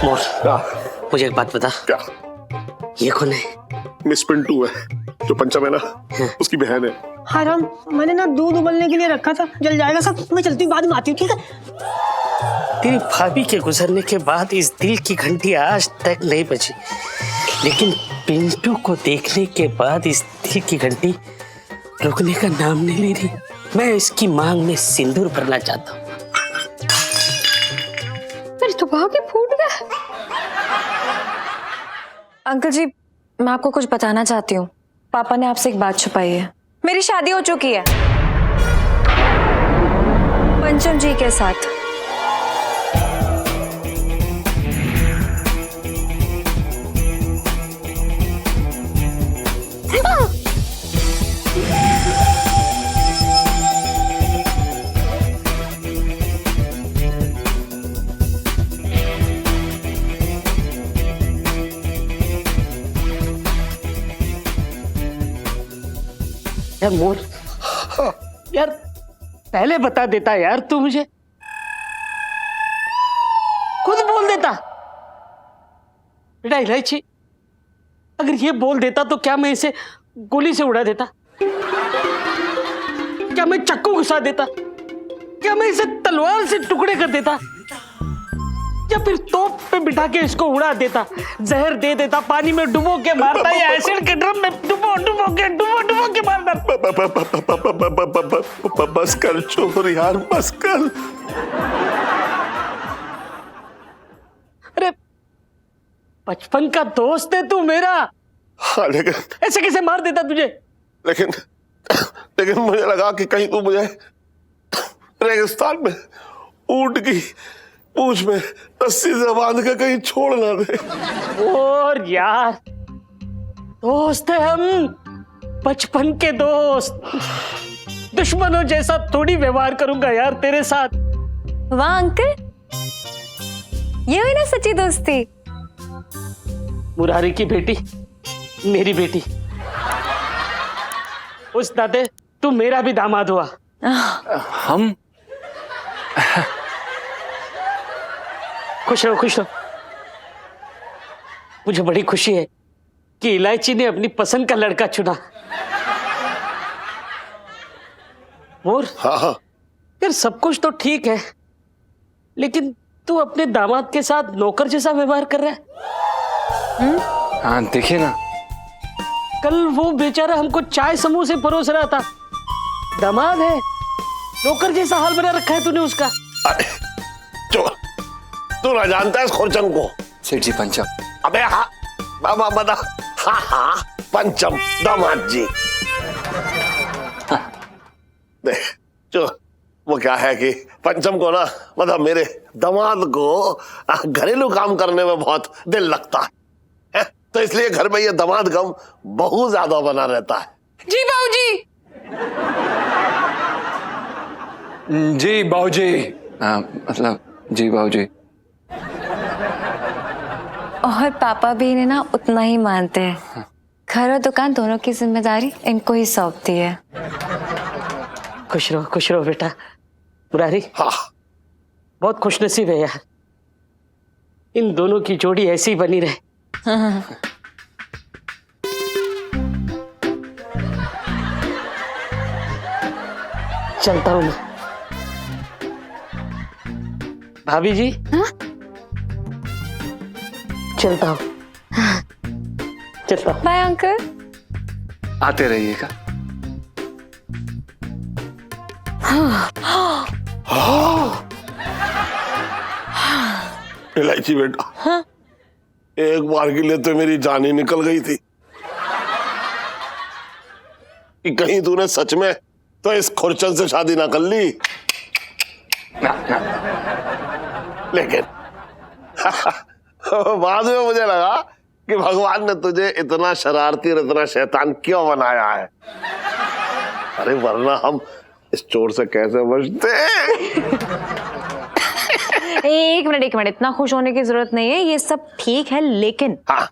मोर, क्या? मुझे एक बात बता। क्या? ये कौन है? मिस पिंटू है, जो पंचम है ना, उसकी बहन है। हाँ राम, मैंने ना दूध उबलने के लिए रखा था, जल जाएगा सब। मैं चलती हूँ, बाद में आती हूँ, ठीक है? तेरी भाभी के गुजरने के बाद इस दिल की घंटी आज तक नहीं बजी, लेकिन पिंटू को देखने के बाद इस दिल की घंटी रुकने का नाम नहीं ले रही। मैं इसकी मांग में सिंदूर भरना चाहता हूँ। मेरी तो भाग्य फूट गया। अंकल जी, मैं आपको कुछ बताना चाहती हूँ। पापा ने आपसे एक बात छुपाई है। मेरी शादी हो चुकी है पंचम जी के साथ। यार मोर, यार पहले बता देता यार, तू मुझे खुद बोल देता। बेटा इलायची, अगर ये बोल देता तो क्या मैं इसे गोली से उड़ा देता? क्या मैं चाकू घुसा देता? क्या मैं इसे तलवार से टुकड़े कर देता? या फिर तोप पे बिठा के इसको उड़ा देता, जहर दे देता, पानी में डुबो के मारता, या एसिड के ड्रम में डुबो के मारता? बस कर चोर यार, बस कर। अरे बचपन का दोस्त है तू मेरा। हाँ, लेकिन ऐसे कैसे मार देता तुझे? लेकिन मुझे लगा कि कहीं तू मुझे रेगिस्तान में ऊंट की पूंछ में रस्सी से बांध के कहीं छोड़ ना दे। और यार, दोस्त है हम, बचपन के दोस्त। दुश्मनों जैसा थोड़ी व्यवहार करूंगा यार तेरे साथ। वाह अंकल, ये हुई ना सच्ची दोस्ती। मुरारी की बेटी मेरी बेटी, उस नाते तू मेरा भी दामाद हुआ। हम खुश रहो, खुश रहो। मुझे बड़ी खुशी है कि इलायची ने अपनी पसंद का लड़का चुना। मोर, हाँ, यार सब कुछ तो ठीक है, लेकिन तू अपने दामाद के साथ नौकर जैसा व्यवहार कर रहा है। हाँ देखिए ना, कल वो बेचारा हमको चाय समोसे परोस रहा था। दामाद है, नौकर जैसा हाल बना रखा है तूने उसका। अरे चोर, तू ना जानता है इस खुरचन को? सेठ जी पंचम। अबे हाँ, बाबा बता। हाँ हाँ, पंचम दामाद जी। देख जो वो क्या है कि पंचम को ना, मतलब मेरे दामाद को घरेलू काम करने में बहुत दिल लगता है, तो इसलिए घर में ये दामाद गम बहुत ज्यादा बना रहता है। जी बाबूजी। जी बाबूजी। मतलब जी बाबूजी। और पापा भी इन्हें ना उतना ही मानते हैं। घर और दुकान दोनों की जिम्मेदारी इनको ही सौंपती है। खुश रहो बेटा। मुरारी, हाँ, बहुत खुशनसीब है यार, इन दोनों की जोड़ी ऐसी ही बनी रहे। चलता हूं मैं। भाभी जी, चलता हूं। चलता हूं। Bye uncle. आते रहिएगा। इलायची बेटा, एक बार के लिए तो मेरी जान ही निकल गई थी कि कहीं तूने सच में तो इस खुरचन से शादी ना कर ली। ना। लेकिन बाद में मुझे लगा कि भगवान ने तुझे इतना शरारती और इतना शैतान क्यों बनाया है। अरे वरना हम इस चोर से कैसे बचते। एक मिनट, इतना खुश होने की जरूरत नहीं है, ये सब ठीक है, लेकिन हाँ,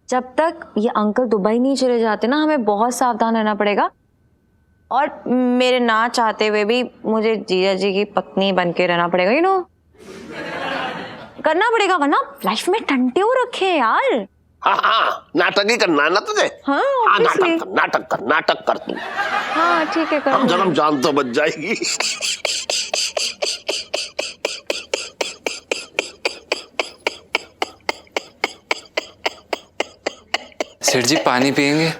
जब तक ये अंकल दुबई नहीं चले जाते ना, हमें बहुत सावधान रहना पड़ेगा। और मेरे ना चाहते हुए भी मुझे जीजा जी की पत्नी बन के रहना पड़ेगा, करना पड़ेगा वरना लाइफ में टंटे हो रखे हैं यार। हाँ हाँ, नाटक ही करना है ना तुझे। हाँ, नाटक कर तू। हाँ ठीक है, हम जन्म जान तो बच जाएगी। सेठ जी पानी पियेंगे?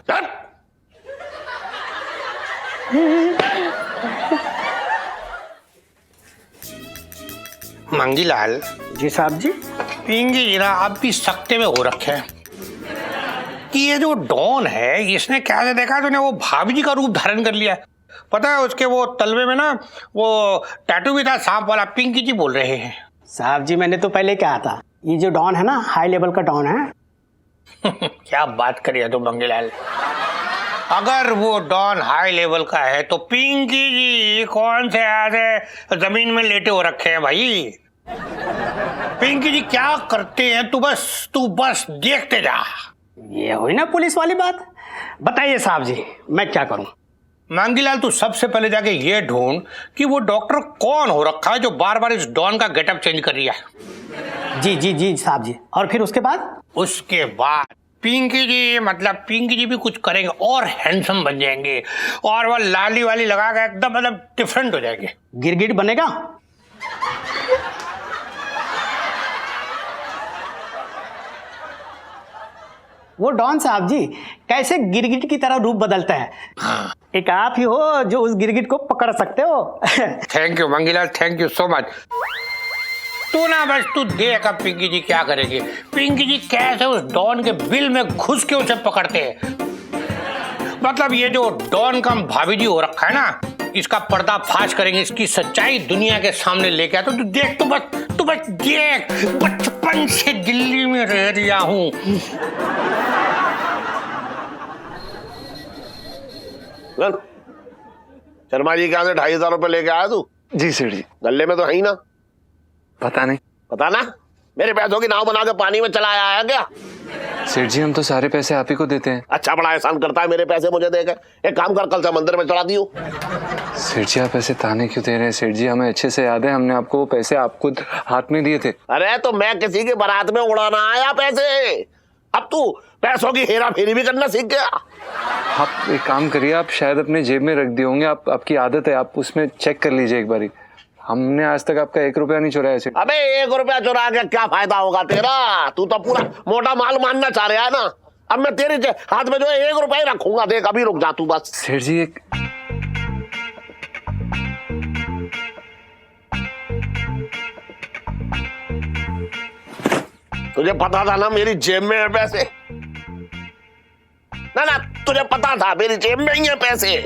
मंगीलाल जी साहब जी। पिंगी जी ना अब भी सख्ते में हो रखे हैं कि ये जो डॉन है इसने क्या से देखा तूने वो भाभी जी का रूप धारण कर लिया। पता है उसके वो तलवे में ना वो टैटू भी था सांप वाला। पिंकी जी बोल रहे हैं। साहब जी मैंने तो पहले कहा था ये जो डॉन है ना हाई लेवल का डॉन है। क्या बात करिए तो मंगीलाल, अगर वो डॉन हाई लेवल का है तो पिंकी जी कौन से ऐसे जमीन में लेटे हो रखे हैं भाई। पिंकी जी क्या करते हैं तू बस देखते जा। ये हुई ना पुलिस वाली बात। बताइए साहब जी मैं क्या करूं। मांगीलाल तू सबसे पहले जाके ये ढूंढ कि वो डॉक्टर कौन हो रखा है जो बार बार इस डॉन का गेटअप चेंज कर रही है। जी जी जी साहब जी। और फिर उसके बाद पिंकी जी भी कुछ करेंगे और हैंडसम बन जाएंगे और वो लाली वाली लगा के एकदम मतलब डिफरेंट हो जाएंगे। गिरगिट बनेगा। वो डॉन साहब जी कैसे गिरगिट की तरह रूप बदलता है। हाँ। एक आप ही हो जो उस गिरगिट को पकड़ सकते हो। Thank you Mangilal, thank you so much. तू देख अब पिंकी जी क्या करेगी। पिंकी जी कैसे उस डॉन के बिल में घुस के उसे पकड़ते हैं। मतलब ये जो डॉन का भाभी जी हो रखा है ना इसका पर्दा फाश करेंगे, इसकी सच्चाई दुनिया के सामने लेके आते। तू देख तू बस देख, बचपन से दिल्ली में रह रहा हूं। शर्मा जी कहाँ से 2,500 रुपए लेके आया तू? जी सेठ जी। गले में तो है ही ना। पता नहीं। पता ना, मेरे पैसों की नाव बना के पानी में चला आया क्या? सेठ जी हम तो सारे पैसे आप ही को देते हैं। अच्छा बड़ा एहसान करता है मेरे पैसे मुझे देकर। एक काम कर, कल से मंदिर में चढ़ा दियो। सेठ जी आप ऐसे ताने क्यों दे रहे हैं? सेठ जी हमें अच्छे से याद है हमने आपको वो पैसे आपको हाथ में दिए थे। अरे तो मैं किसी के बारात में उड़ाना आया पैसे। अब तू पैसों की हेरा फेरी भी करना सीख गया। आप एक काम करिए, आप शायद अपने जेब में रख दिए होंगे। आपकी आदत है, आप उसमें चेक कर लीजिए एक बारी। हमने आज तक आपका 1 रुपया नहीं चुराया सेठ। अबे 1 रुपया चुरा के क्या फायदा होगा तेरा? तू तो पूरा मोटा माल मानना चाह रहा है ना। अब मैं तेरे हाथ में जो है 1 रुपया ही रखूंगा। देख अभी रुक जा तू बस। सेठ जी एक तुझे पता था ना मेरी जेब में है पैसे? ना तुझे पता था मेरी जेब में ही है पैसे,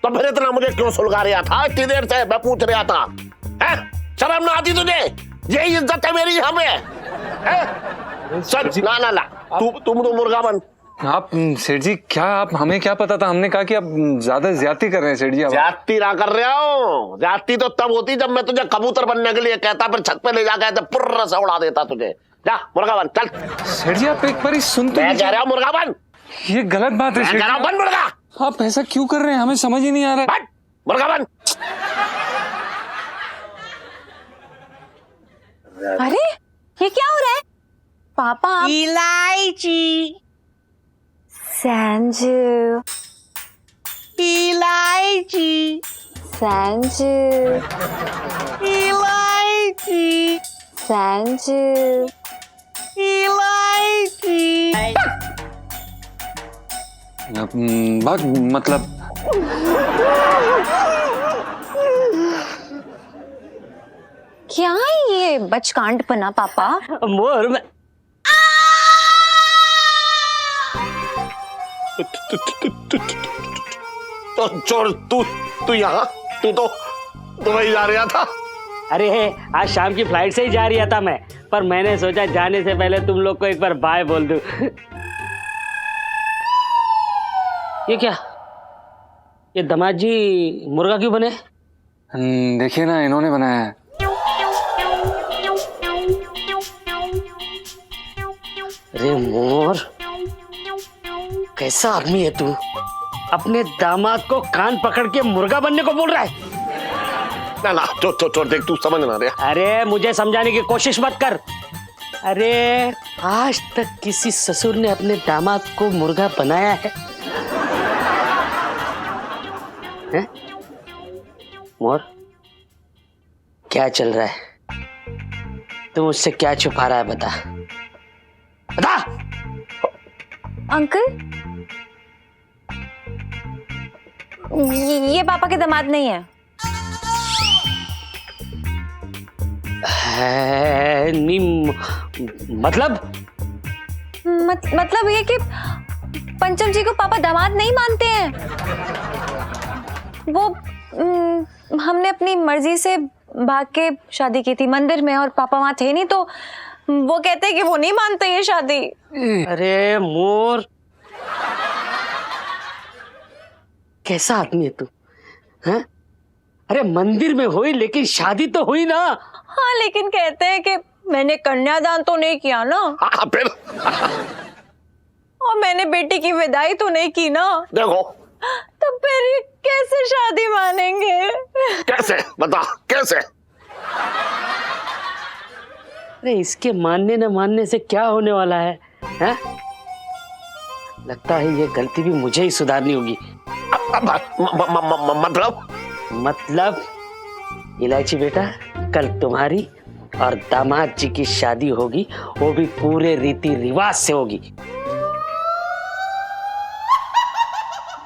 तो फिर इतना मुझे क्यों सुलगा रहा था? इतनी देर से मैं पूछ रहा था। हैं? शर्म ना आती तुझे? यही इज्जत है मेरी यहाँ पे है? सच ना तुम तो मुर्गा बन। आप सेठ जी क्या आप हमें क्या पता था? हमने कहा कि आप ज्यादा ज्यादती कर रहे हैं सेठ जी। ज्यादती ना कर रहा हूँ। ज्यादती तो तब होती जब मैं तुझे कबूतर बनने के लिए कहता, फिर छत पे ले जाकर पुर्र से उड़ा देता तुझे। जा मुर्गा बन चल। सेठ जी आप एक बार सुन तो मैं कह रहा हूँ मुर्गा बन। ये गलत बात है। मैं कह रहा हूँ बन मुर्गा। आप ऐसा क्यों कर रहे हैं? हमें समझ ही नहीं आ रहा है। मुर्गा बन। अरे ये क्या हो रहा है पापा? आप इलायची संजू इलायची संजू इलायची संजू इलायची। मतलब क्या है ये बचकांडपना पापा? मोर में तो चोर तू यहाँ तू तो दुबई जा रहा था। अरे आज शाम की फ्लाइट से ही जा रहा था मैं, पर मैंने सोचा जाने से पहले तुम लोग को एक बार बाय बोल दूं। ये क्या, ये दामाद जी मुर्गा क्यों बने? देखिए ना इन्होंने बनाया है। अरे मोर, कैसा आदमी है तू? अपने दामाद को कान पकड़ के मुर्गा बनने को बोल रहा है? ना छोड़ देख, तू समझ ना रहा। अरे मुझे समझाने की कोशिश मत कर। अरे आज तक किसी ससुर ने अपने दामाद को मुर्गा बनाया है? हैं? मोर, क्या चल रहा है? तुम मुझसे क्या छुपा रहा है? बता बता। अंकल, ये पापा के दामाद नहीं है। मतलब मतलब ये कि पंचम जी को पापा दामाद नहीं मानते हैं। वो हमने अपनी मर्जी से भाग के शादी की थी मंदिर में, और पापा वहां थे नहीं, तो वो कहते हैं कि वो नहीं मानते ये शादी। अरे मोर, कैसा आदमी है तू? हैं? अरे मंदिर में हुई लेकिन शादी तो हुई ना। हाँ, लेकिन कहते हैं कि मैंने कन्यादान तो नहीं किया ना। हाँ फिर और मैंने बेटी की विदाई तो नहीं की ना। देखो, तो फिर ये कैसे शादी मानेंगे? कैसे बता, कैसे? अरे इसके मानने न मानने से क्या होने वाला है? हैं? लगता है ये गलती भी मुझे ही सुधारनी होगी। मतलब इलायची बेटा, कल तुम्हारी और दामाद जी की शादी होगी, वो भी पूरे रीति रिवाज से होगी,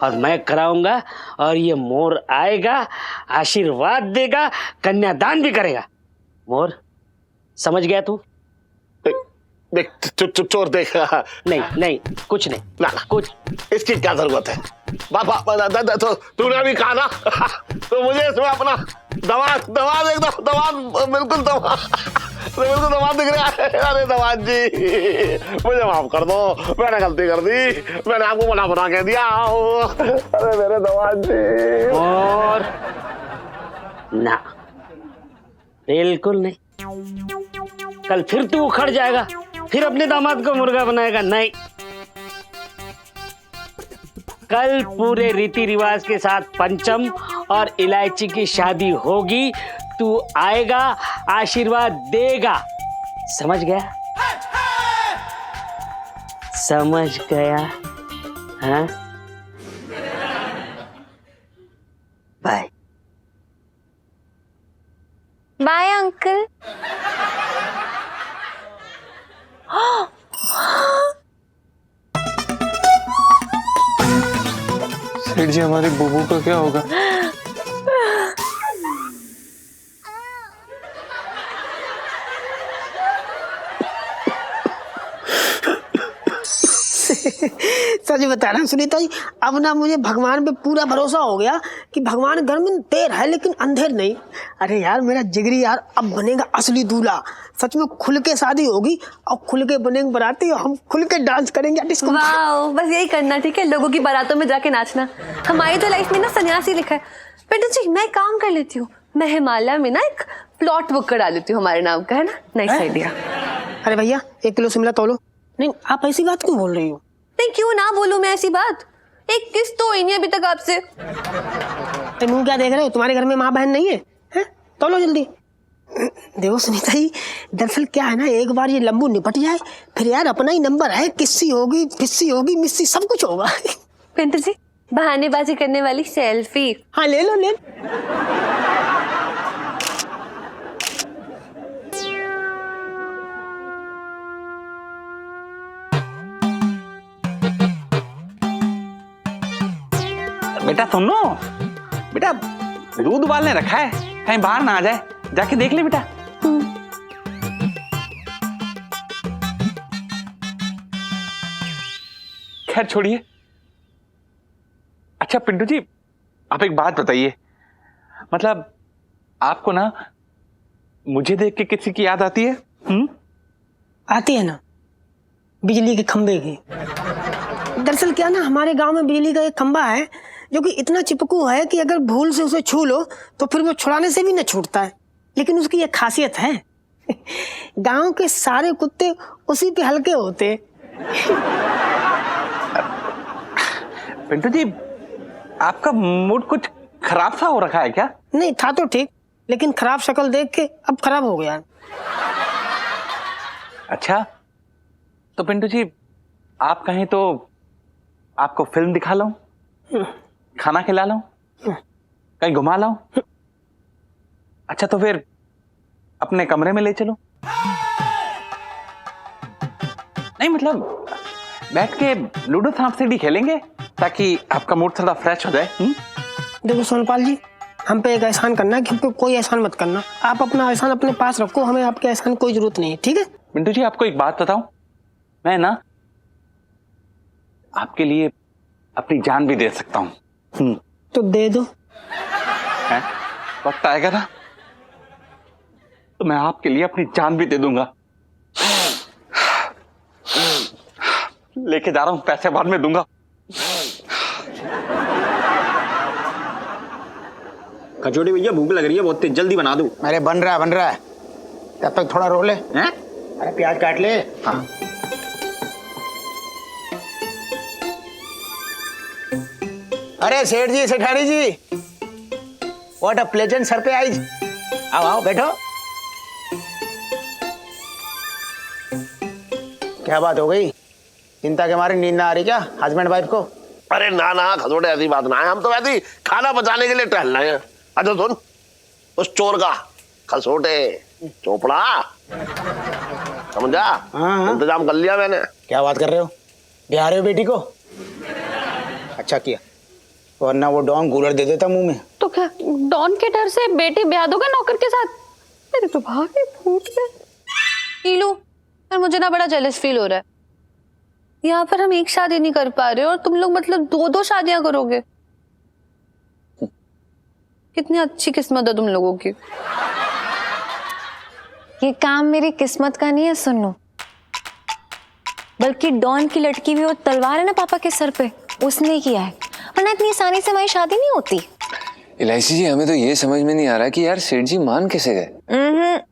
और मैं कराऊंगा, और ये मोर आएगा, आशीर्वाद देगा, कन्यादान भी करेगा। मोर, समझ गया तू? देख चोर देख। नहीं कुछ नहीं। ना कुछ इसकी क्या जरूरत है? बाबा तो तूने अभी कहा ना, तो मुझे इसमें अपना दमाद एकदम बिल्कुल दमाद दिख रहा है। अरे दमाद जी, मुझे माफ कर दो, मैंने गलती कर दी, मैंने आपको मना बना के दिया। अरे मेरे दमाद जी। और ना, बिल्कुल नहीं। कल फिर तू उखड़ जाएगा, फिर अपने दामाद को मुर्गा बनाएगा। नहीं, कल पूरे रीति रिवाज के साथ पंचम और इलायची की शादी होगी। तू आएगा, आशीर्वाद देगा। समझ गया? समझ गया? हाँ, बाय बाय अंकल। सेठ जी, हमारी बुबू का क्या होगा? सच बता रहा हूँ सुनीता जी, अब ना मुझे भगवान पे पूरा भरोसा हो गया कि भगवान घर में देर है लेकिन अंधेर नहीं। अरे यार, मेरा जिगरी यार अब बनेगा असली दूल्हा। सच में खुल के शादी होगी, और खुल के बनेंगे बाराती, और हम खुल के डांस करेंगे डिस्को। वाह, बस यही करना, ठीक है? लोगों की बारातों में जाके नाचना। हमारी तो लाइफ में ना सन्यासी लिखा है। बेटा जी, मैं काम कर लेती हूँ, मैं हिमालय में ना एक प्लॉट बुक करा लेती हूँ हमारे नाम का, है ना? Nice idea. अरे भैया, 1 किलो शिमला तोलो। नहीं, आप ऐसी बात क्यों बोल रही हो? नहीं, क्यों ना बोलूं मैं ऐसी बात? एक किस्त तो ही नहीं अभी तक आपसे। मुंह क्या देख रहे हो? तुम्हारे घर में माँ बहन नहीं है? तोलो जल्दी। देखो सुनीता जी, दरअसल क्या है ना, एक बार ये लंबू निपट जाए, फिर यार अपना ही नंबर है। किस्सी होगी, फिस्सी होगी, मिस्सी, सब कुछ होगा। पिंटू जी, बहानेबाजी करने वाली सेल्फी। हाँ, ले लो ले लो। बेटा सुनो, बेटा दूध उबालने रखा है, कहीं बाहर ना आ जाए, जाके देख ले बेटा। खैर छोड़िए। अच्छा पिंटू जी, आप एक बात बताइए, मतलब आपको ना मुझे देख के किसी की याद आती है? आती है ना, बिजली के खंबे की। दरअसल क्या ना, हमारे गांव में बिजली का एक खंबा है जो कि इतना चिपकू है कि अगर भूल से उसे छू लो तो फिर वो छुड़ाने से भी न छूटता है। लेकिन उसकी एक खासियत है, गांव के सारे कुत्ते उसी पे हल्के होते। पिंटू जी, आपका मूड कुछ खराब सा हो रखा है क्या? नहीं, था तो ठीक, लेकिन खराब शक्ल देख के अब खराब हो गया। अच्छा, तो पिंटू जी आप कहें तो आपको फिल्म दिखा लाऊं, खाना खिला लाऊं, कहीं घुमा लाऊं? अच्छा तो फिर अपने कमरे में ले चलो। नहीं मतलब बैठ के लूडो सांप सीढ़ी खेलेंगे ताकि आपका मूड थोड़ा फ्रेश हो जाए। देखो सोनपाल जी, हम पे एक एहसान करना है कि हम पे कोई एहसान मत करना। आप अपना एहसान अपने पास रखो, हमें आपके एहसान की कोई जरूरत नहीं है, ठीक है? पिंटू जी आपको एक बात बताऊं, मैं ना आपके लिए अपनी जान भी दे सकता हूं। तो दे दो। है? वक्त आएगा ना तो मैं आपके लिए अपनी जान भी दे दूंगा। लेके जा रहा हूं, पैसे बाद में दूंगा। कचौड़ी भैया भूख लग रही है बहुत तेज, जल्दी बना दूं। अरे बन रहा है, तब तक थोड़ा रो ले। हैं? अरे प्याज काट ले। हाँ। अरे सेठ जी, सेठानी जी, व्हाट अ प्लेजेंट सरप्राइज। आओ आओ बैठो। क्या बात हो गई, चिंता के मारे नींद ना आ रही क्या हस्बैंड वाइफ को? अरे ना ना खसोटे, ऐसी बात ना है, हम तो वैसे ही खाना बचाने के लिए टहल रहे हैं। अच्छा सुन, उस चोर का खसोटे चोपड़ा समझा? हाँ। इंतजाम कर लिया मैंने। क्या बात कर रहे हो, ब्याह रहे हो बेटी को? अच्छा किया, वरना वो डॉन कूलर दे देता मुंह में। तो क्या डॉन के डर से बेटी ब्याह दोगे नौकर के साथ? मेरे तो भागे फूट गए। नीलू, यार मुझे ना बड़ा जेलस फील हो रहा है। यहाँ पर हम एक शादी नहीं कर पा रहे और तुम लोग मतलब दो दो शादियां करोगे। कितनी अच्छी किस्मत है तुम लोगों की। ये काम मेरी किस्मत का नहीं है सुनो, बल्कि डॉन की लटकी हुई वो तलवार है ना पापा के सर पे, उसने किया है, वरना इतनी आसानी से हमारी शादी नहीं होती। इलायची जी, हमें तो ये समझ में नहीं आ रहा कि यार सेठ जी मान कैसे गए।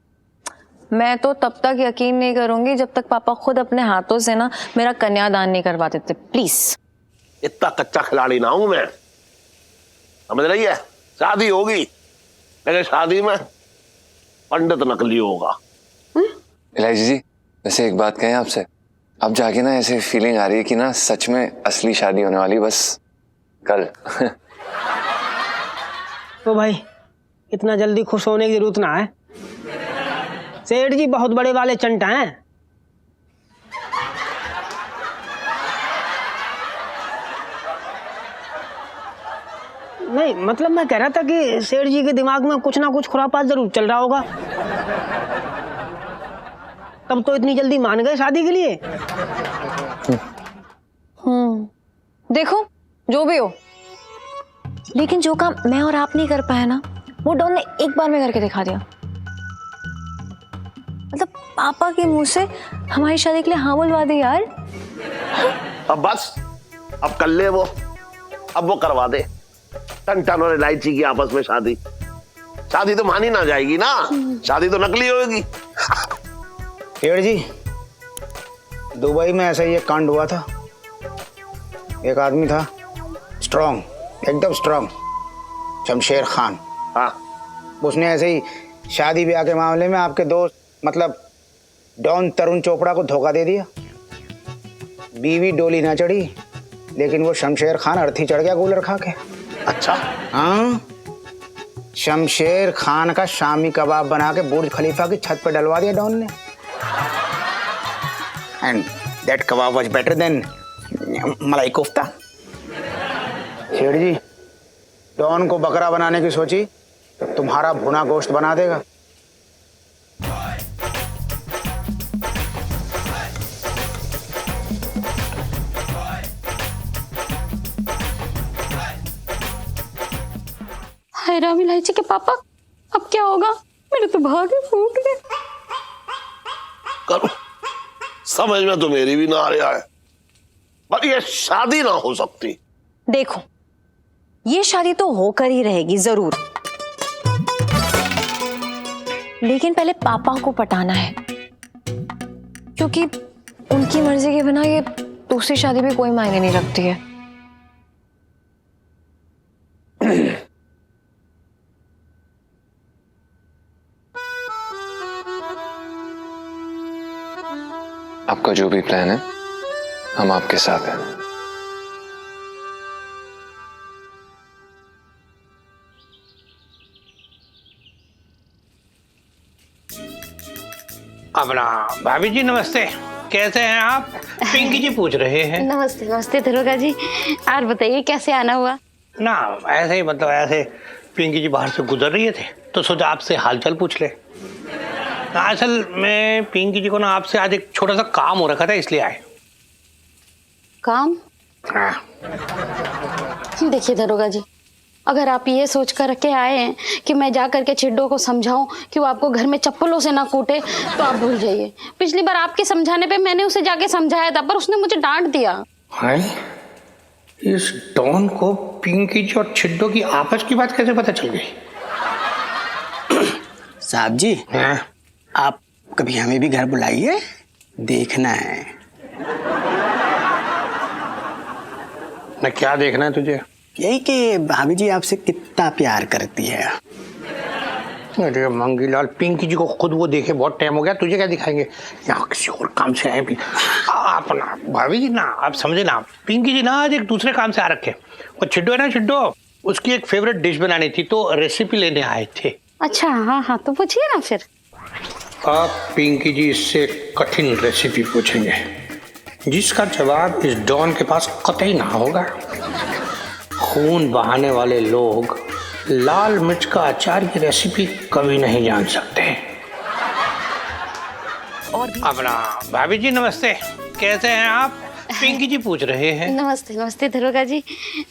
मैं तो तब तक यकीन नहीं करूंगी जब तक पापा खुद अपने हाथों से ना मेरा कन्यादान नहीं करवा देते। प्लीज। इतना कच्चा खिलाड़ी ना हूं मैं, समझ रही है? शादी होगी लेकिन शादी में पंडित नकली होगा। इलायची जी, वैसे एक बात कहें आपसे, अब जाके ना ऐसे फीलिंग आ रही है कि ना सच में असली शादी होने वाली बस कल। तो भाई इतना जल्दी खुश होने की जरूरत ना है, सेठ जी बहुत बड़े वाले चंटा हैं। नहीं मतलब मैं कह रहा था कि सेठ जी के दिमाग में कुछ ना कुछ खुरापात जरूर चल रहा होगा, तब तो इतनी जल्दी मान गए शादी के लिए। देखो जो भी हो, लेकिन जो काम मैं और आप नहीं कर पाए ना, वो डॉन ने एक बार में करके दिखा दिया। मतलब पापा के मुंह से हमारी शादी के लिए हाँ बोलवा दी यार। अब बस, अब कर ले वो, अब वो करवा दे टन और इलायची की आपस में शादी। शादी तो मानी ना जाएगी ना, शादी तो नकली होगी। सेठ जी, दुबई में ऐसा ही एक कांड हुआ था। एक आदमी था स्ट्रांग, एकदम स्ट्रांग, शमशेर खान। हाँ, उसने ऐसे ही शादी ब्याह के मामले में आपके दोस्त मतलब डॉन तरुण चोपड़ा को धोखा दे दिया। बीवी डोली ना चढ़ी, लेकिन वो शमशेर खान अर्थी चढ़ गया कूलर खा के। अच्छा। हाँ, शमशेर खान का शामी कबाब बना के बुर्ज खलीफा की छत पर डलवा दिया डॉन ने। And that kebab was better than मलाई कोफ्ता। सेठ जी, डॉन को बकरा बनाने की सोची तो तुम्हारा भुना गोश्त बना देगा। हाय राम, इलायची के पापा, अब क्या होगा? मेरे तो भागे फूट गए। करो, समझ में तो मेरी भी ना आ रहा है, पर ये शादी ना हो सकती। देखो, ये शादी तो होकर ही रहेगी जरूर, लेकिन पहले पापा को पटाना है, क्योंकि उनकी मर्जी के बिना ये दूसरी शादी भी कोई मायने नहीं रखती है। आपका जो भी प्लान है हम आपके साथ हैं। अपना भाभी जी नमस्ते, कैसे हैं आप? पिंकी जी पूछ रहे हैं। नमस्ते नमस्ते दरोगा जी, और बताइए कैसे आना हुआ? ना ऐसे ही, मतलब ऐसे पिंकी जी बाहर से गुजर रही थे तो सोचा आपसे हालचाल पूछ ले। असल में पिंकी जी को ना आपसे आज एक छोटा सा काम हो रखा था, इसलिए आए। काम? हाँ। देखिए दरोगा जी, अगर आप ये सोच कर रखे आए हैं कि मैं जा करके चिड्डो को समझाऊं कि वो आपको घर में चप्पलों से ना कूटे, तो आप भूल जाइए। पिछली बार आपके समझाने पे मैंने उसे जाके समझाया था, पर उसने मुझे डांट दिया। हाय, इस डॉन को पिंकी जी और चिड्डो की आपस की बात कैसे पता चल गई? साहब जी, हाँ? आप कभी हमें भी घर बुलाइए, देखना है। ना क्या देखना है तुझे? यही कि भाभी जी आपसे कितना प्यार करती है। अरे मंगीलाल, पिंकी जी को खुद वो देखे बहुत टाइम हो गया, तुझे क्या दिखाएंगे? यहाँ किसी और काम से आए भी। आप ना भाभी जी ना, आप समझे ना, पिंकी जी ना आज एक दूसरे काम से आ रखे। और चिड्डो है ना, चिड्डो, उसकी एक फेवरेट डिश बनानी थी तो रेसिपी लेने आए थे। अच्छा हाँ हाँ, तो पूछिए ना फिर। आप पिंकी जी इससे कठिन रेसिपी पूछेंगे जिसका जवाब इस डॉन के पास कतई ना होगा। खून बहाने वाले लोग लाल मिर्च का अचार की रेसिपी कभी नहीं जान सकते। अपना भाभी जी नमस्ते, कैसे हैं आप? पिंकी जी पूछ रहे हैं। नमस्ते नमस्ते दरोगा जी,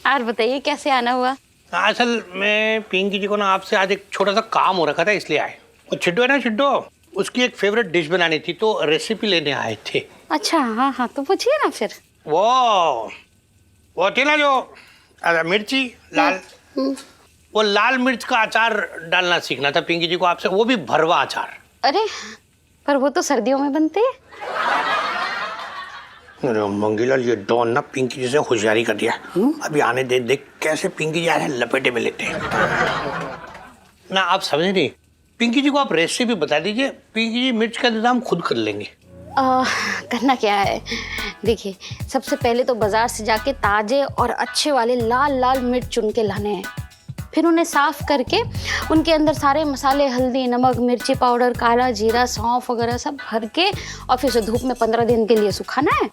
और बताइए कैसे आना हुआ? असल में पिंकी जी को ना आपसे आज एक छोटा सा काम हो रखा था, इसलिए आए। और चिड्डो है ना, चिड्डो, उसकी एक फेवरेट डिश बनानी थी तो रेसिपी लेने आए थे। अच्छा हाँ हाँ, तो पूछिए ना फिर। वो थी ना जो मिर्ची लाल, वो लाल मिर्च का अचार डालना सीखना था पिंकी जी को आपसे, वो भी भरवा अचार। अरे पर वो तो सर्दियों में बनते हैं। अरे मंगीलाल, ये डॉन ना पिंकी जी से होशियारी कर दिया। अभी आने दे, देख कैसे पिंकी जी आ रहे लपेटे में लेते हैं ना। आप समझे नहीं, पिंकी जी को आप रेसिपी बता दीजिए, पिंकी जी मिर्च का इंतजाम खुद कर लेंगे। करना क्या है, देखिए सबसे पहले तो बाजार से जाके ताजे और अच्छे वाले लाल लाल मिर्च चुन के लाने हैं। फिर उन्हें साफ करके उनके अंदर सारे मसाले, हल्दी, नमक, मिर्ची पाउडर, काला जीरा, सौंफ वगैरह सब भर के और फिर उसे धूप में 15 दिन के लिए सुखाना है।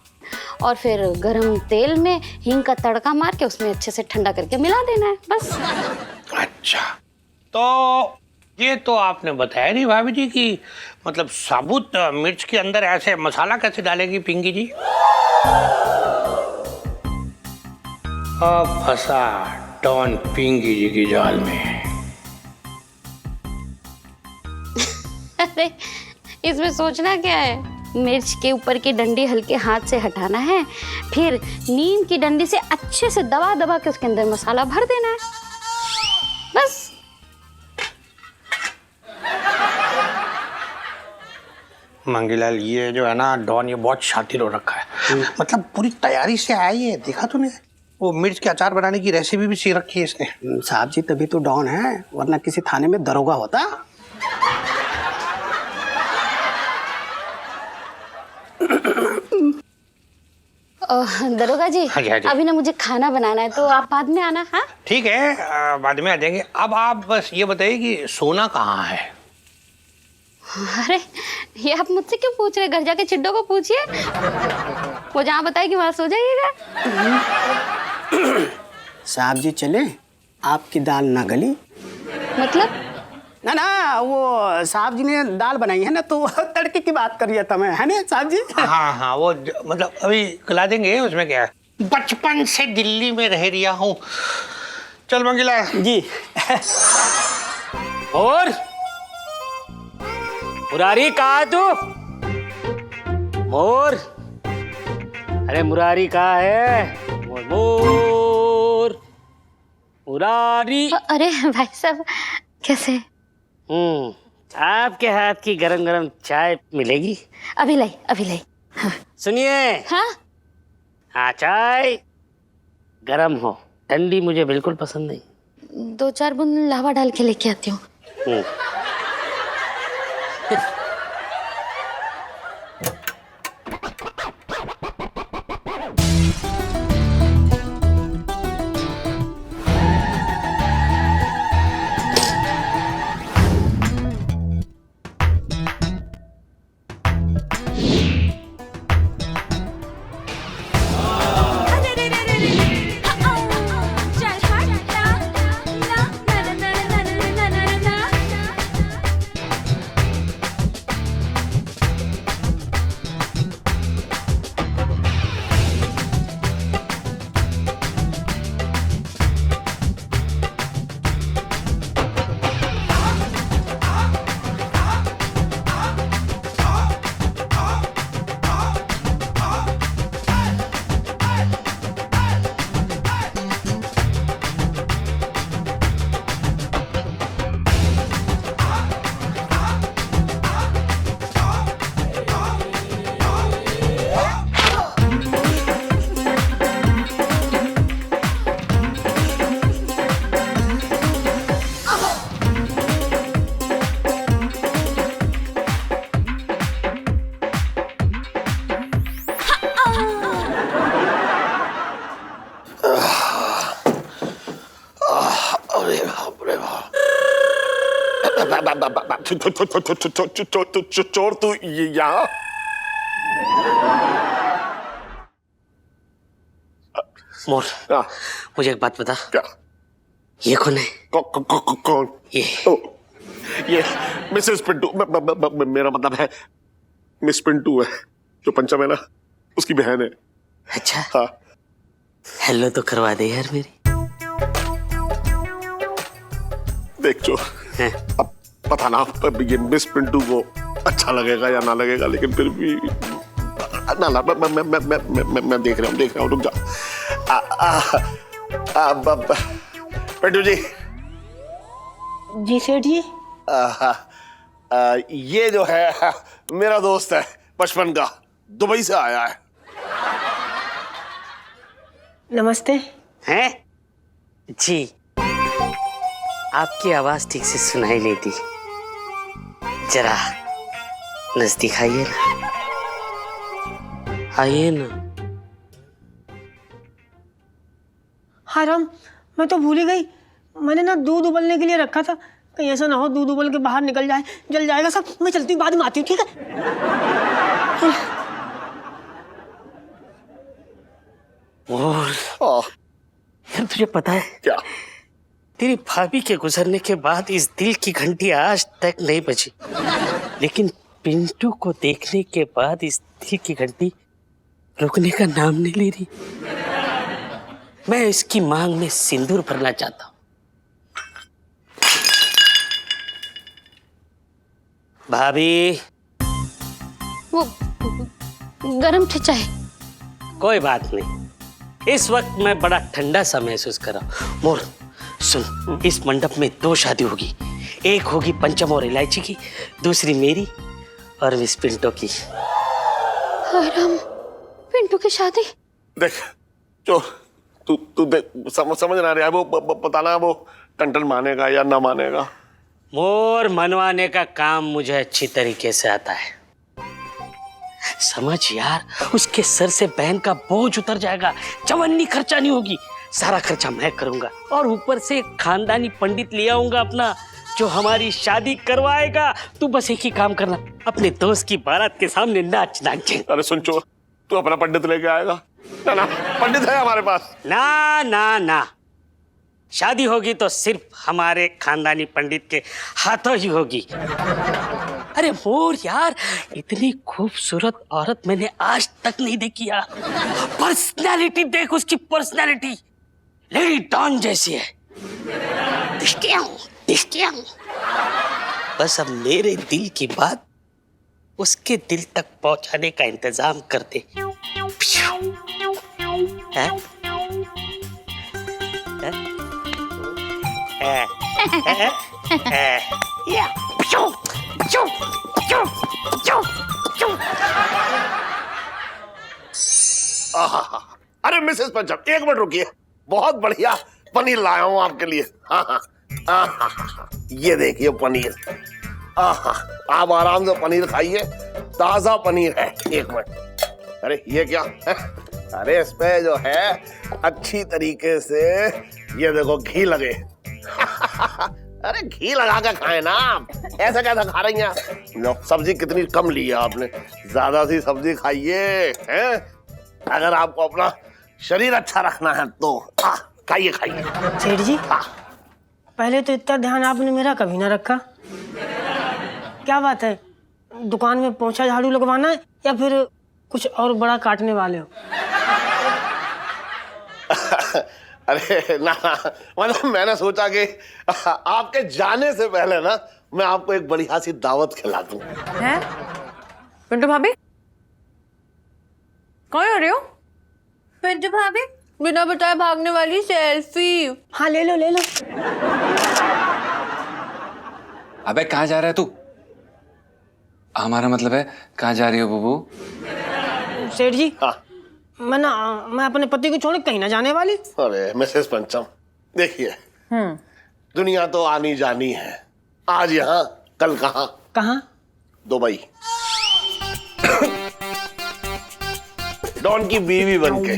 और फिर गरम तेल में हींग का तड़का मार के उसमें अच्छे से ठंडा करके मिला देना है, बस। अच्छा, तो ये तो आपने बताया नहीं भाभी जी कि मतलब साबुत मिर्च के अंदर ऐसे मसाला कैसे डालेगी पिंकी जी? अब फंसा डॉन पिंकी जी की जाल में। अरे इसमें सोचना क्या है, मिर्च के ऊपर की डंडी हल्के हाथ से हटाना है, फिर नीम की डंडी से अच्छे से दबा दबा के उसके अंदर मसाला भर देना है, बस। मंगीलाल, ये जो है ना डॉन, ये बहुत शातिर हो रखा है। मतलब पूरी तैयारी से आया है, देखा तूने? वो मिर्च के अचार बनाने की रेसिपी भी सीख रखी है इसने। साहब जी तभी तो डॉन है, वरना किसी थाने में दरोगा होता। दरोगा जी, हाँ जी। अभी ना मुझे खाना बनाना है, तो आप बाद में आना। हाँ ठीक है, बाद में आ जाएंगे। अब आप बस ये बताइए कि सोना कहाँ है? अरे ये आप मुझसे क्यों पूछ रहे? घर जाके चिड्डो को पूछिए, वो जहाँ बताएगी वहां सो जाइएगा। साहब जी चले, आपकी दाल ना गली। मतलब? ना वो साहब जी ने दाल बनाई है ना, तो तड़के की बात कर रही था मैं, है ना साहब जी? हाँ, वो मतलब अभी खिला देंगे, उसमें क्या है। बचपन से दिल्ली में रह रिया हूँ। चल मंगीला जी। और मुरारी कहाँ तू? मोर, अरे मुरारी कहाँ है? मोर, मुरारी। अरे भाई साहब कैसे? आपके हाथ की गरम गरम चाय मिलेगी? अभी लाई। हाँ। सुनिए। हाँ? हाँ, चाय गरम हो, ठंडी मुझे बिल्कुल पसंद नहीं। 2-4 बूंद लावा डाल के लेके आती हूँ। चोर तू यहाँ? मोर, मुझे एक बात बता। क्या? ये कौन है? कौन? ये मिसेस पिंटू, मेरा मतलब है मिस पिंटू है, जो पंचम है ना, उसकी बहन है। अच्छा। हाँ। हेलो तो करवा दे यार मेरी। देख चो, अब पता ना ये मिस पिंटू को अच्छा लगेगा या ना लगेगा, लेकिन फिर भी ना मैं देख रहा हूँ, रुक जा। पिंटू जी। जी सेठ जी। ये जो है मेरा दोस्त है बचपन का, दुबई से आया है। नमस्ते। हैं? जी, आपकी आवाज ठीक से सुनाई नहीं दी, जरा नजदीक आइए ना, आइए ना। हाँ राम, मैं तो भूल ही गई, मैंने ना दूध उबलने के लिए रखा था, कहीं ऐसा ना हो दूध उबल के बाहर निकल जाए, जल जाएगा सब। मैं चलती हूँ, बाद में आती हूँ, ठीक है? और यार तुझे पता है क्या? तेरी भाभी के गुजरने के बाद इस दिल की घंटी आज तक नहीं बजी, लेकिन पिंटू को देखने के बाद इस दिल की घंटी रुकने का नाम नहीं ले रही। मैं इसकी मांग में सिंदूर भरना चाहता हूँ। भाभी, वो गरम थे चाय? कोई बात नहीं, इस वक्त मैं बड़ा ठंडा सा महसूस कर रहा हूँ। मोर सुन, इस मंडप में 2 शादी होगी, एक होगी पंचम और इलायची की, दूसरी मेरी और मिस पिंटो की। राम, पिंटू की शादी? देख जो तू देख, समझ ना रहा है, वो पता ना वो टन मानेगा या ना मानेगा। मोर, मनवाने का काम मुझे अच्छी तरीके से आता है। समझ यार, उसके सर से बहन का बोझ उतर जाएगा, चवन्नी खर्चा नहीं होगी, सारा खर्चा मैं करूंगा, और ऊपर से खानदानी पंडित ले आऊंगा अपना, जो हमारी शादी करवाएगा। तू बस एक ही काम करना, अपने दोस्त की बारात के सामने नाच नाच। अरे सुन चो, तू अपना पंडित लेके आएगा? ना, पंडित है हमारे पास। ना ना ना, शादी होगी तो सिर्फ हमारे खानदानी पंडित के हाथों ही होगी। अरे मोर यार, इतनी खूबसूरत औरत मैंने आज तक नहीं देखी यार। पर्सनालिटी देख, उसकी पर्सनालिटी लेडी डॉन जैसी है। बस अब मेरे दिल की बात उसके दिल तक पहुंचाने का इंतजाम कर दे। अरे मिसेस पंचम, 1 मिनट रुकिए, बहुत बढ़िया पनीर लाया हूं आपके लिए। ये देखिए पनीर। आप आराम से पनीर खाइए, ताजा पनीर है। 1 मिनट। अरे ये क्या है? अरे इसमें जो है अच्छी तरीके से ये देखो घी लगे। अरे घी लगा के खाए ना आप, ऐसे कैसे खा रही हैं? सब्जी कितनी कम ली है आपने, ज्यादा सी सब्जी खाइए, हैं? अगर आपको अपना शरीर अच्छा रखना है तो खाइए खाइए। सेठ जी, पहले तो इतना ध्यान आपने मेरा कभी ना रखा। क्या बात है, दुकान में पोंछा झाड़ू लगवाना है या फिर कुछ और बड़ा काटने वाले हो? अरे ना, मतलब मैंने सोचा कि आपके जाने से पहले ना मैं आपको एक बढ़िया सी दावत खिला दूं। हैं? पिंटू भाभी, कौन हो रही हो? पिंटू भाभी, बिना बताए भागने वाली सेल्फी। हाँ ले लो ले लो। अबे कहाँ जा रहा है तू? हमारा मतलब है कहाँ जा रही हो बुबू? सेठ जी, मैं अपने पति को छोड़ कहीं ना जाने वाली। अरे मिसेस पंचम, देखिए दुनिया तो आनी जानी है, आज यहाँ कल कहाँ। कहाँ? दुबई। डॉन की बीवी बनके।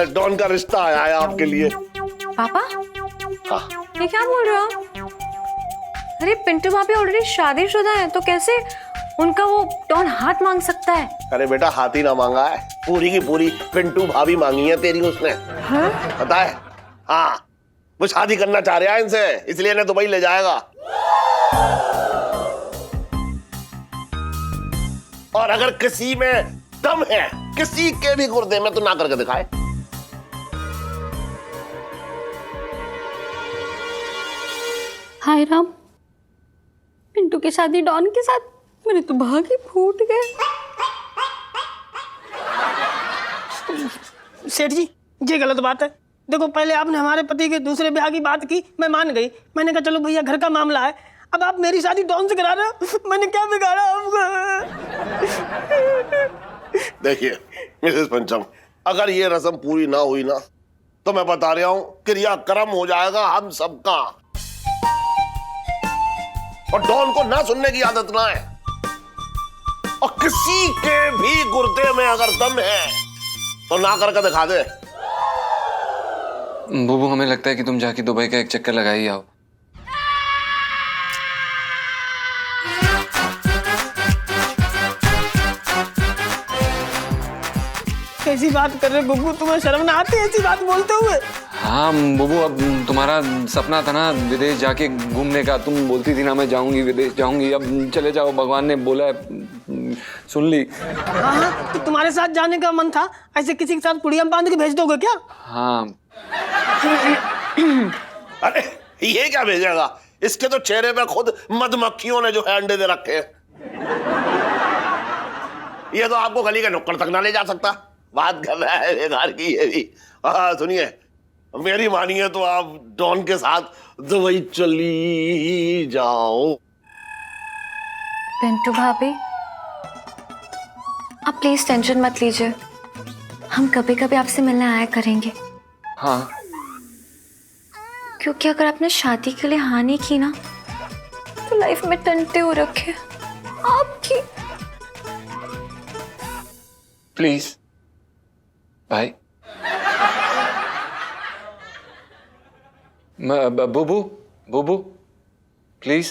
डॉन का रिश्ता आया है आपके लिए। पापा हाँ। ये क्या बोल रहे हो? अरे पिंटू भाभी ऑलरेडी शादीशुदा है, तो कैसे उनका वो डॉन हाथ मांग सकता है? अरे बेटा, हाथ ही ना मांगा है, पूरी की पूरी पिंटू भाभी मांगी है तेरी उसने। हाँ? पता है? हाँ, वो शादी करना चाह रहा है इनसे, इसलिए इन्हें दुबई ले जाएगा। और अगर किसी में दम है, किसी के भी गुर्दे में, तो ना करके दिखाए। हाय राम, पिंटू की शादी डॉन के साथ, मेरे तो भाग ही फूट गए। सेठ जी, ये गलत बात है। देखो, पहले आपने हमारे पति के दूसरे ब्याह की बात की, मैं मान गई। मैंने कहा चलो भैया घर का मामला है। अब आप मेरी शादी डॉन से करा रहे हो, मैंने क्या बिगाड़ा आपको? देखिए मिसेस पंचम, अगर ये रस्म पूरी ना हुई ना, तो मैं बता रहा हूं, क्रियाक्रम हो जाएगा हम सबका। और डॉन को ना सुनने की आदत ना है। और किसी के भी गुर्दे में अगर दम है तो ना करके दिखा दे। बुबू, हमें लगता है कि तुम जाके दुबई का एक चक्कर लगा ही आओ। कैसी बात कर रहे गुग्गू, तुम्हें शर्म ना आती ऐसी बात बोलते हुए? हाँ बुबू, अब तुम्हारा सपना था ना विदेश जाके घूमने का, तुम बोलती थी ना मैं जाऊंगी विदेश जाऊंगी, अब चले जाओ, भगवान ने बोला है, सुन ली। हाँ, तो तुम्हारे साथ जाने का मन था, ऐसे किसी के साथ पुड़िया बांध के भेज दोगे क्या? हाँ। अरे ये क्या भेजेगा, इसके तो चेहरे पे खुद मधुमक्खियों ने जो है अंडे दे रखे हैं। ये तो आपको गली के नुक्कड़ तक ना ले जा सकता। बात कर रहा है बेकार की ये भी। हाँ सुनिए, मेरी मानिए तो आप डॉन के साथ दुबई चली जाओ। पिंटू भाभी, आप प्लीज टेंशन मत लीजिए, हम कभी कभी आपसे मिलने आया करेंगे। हाँ, क्योंकि अगर आपने शादी के लिए हाँ नहीं की ना, तो लाइफ में टंटे हो रखे आपकी। प्लीज भाई। बुबू, बुबू प्लीज।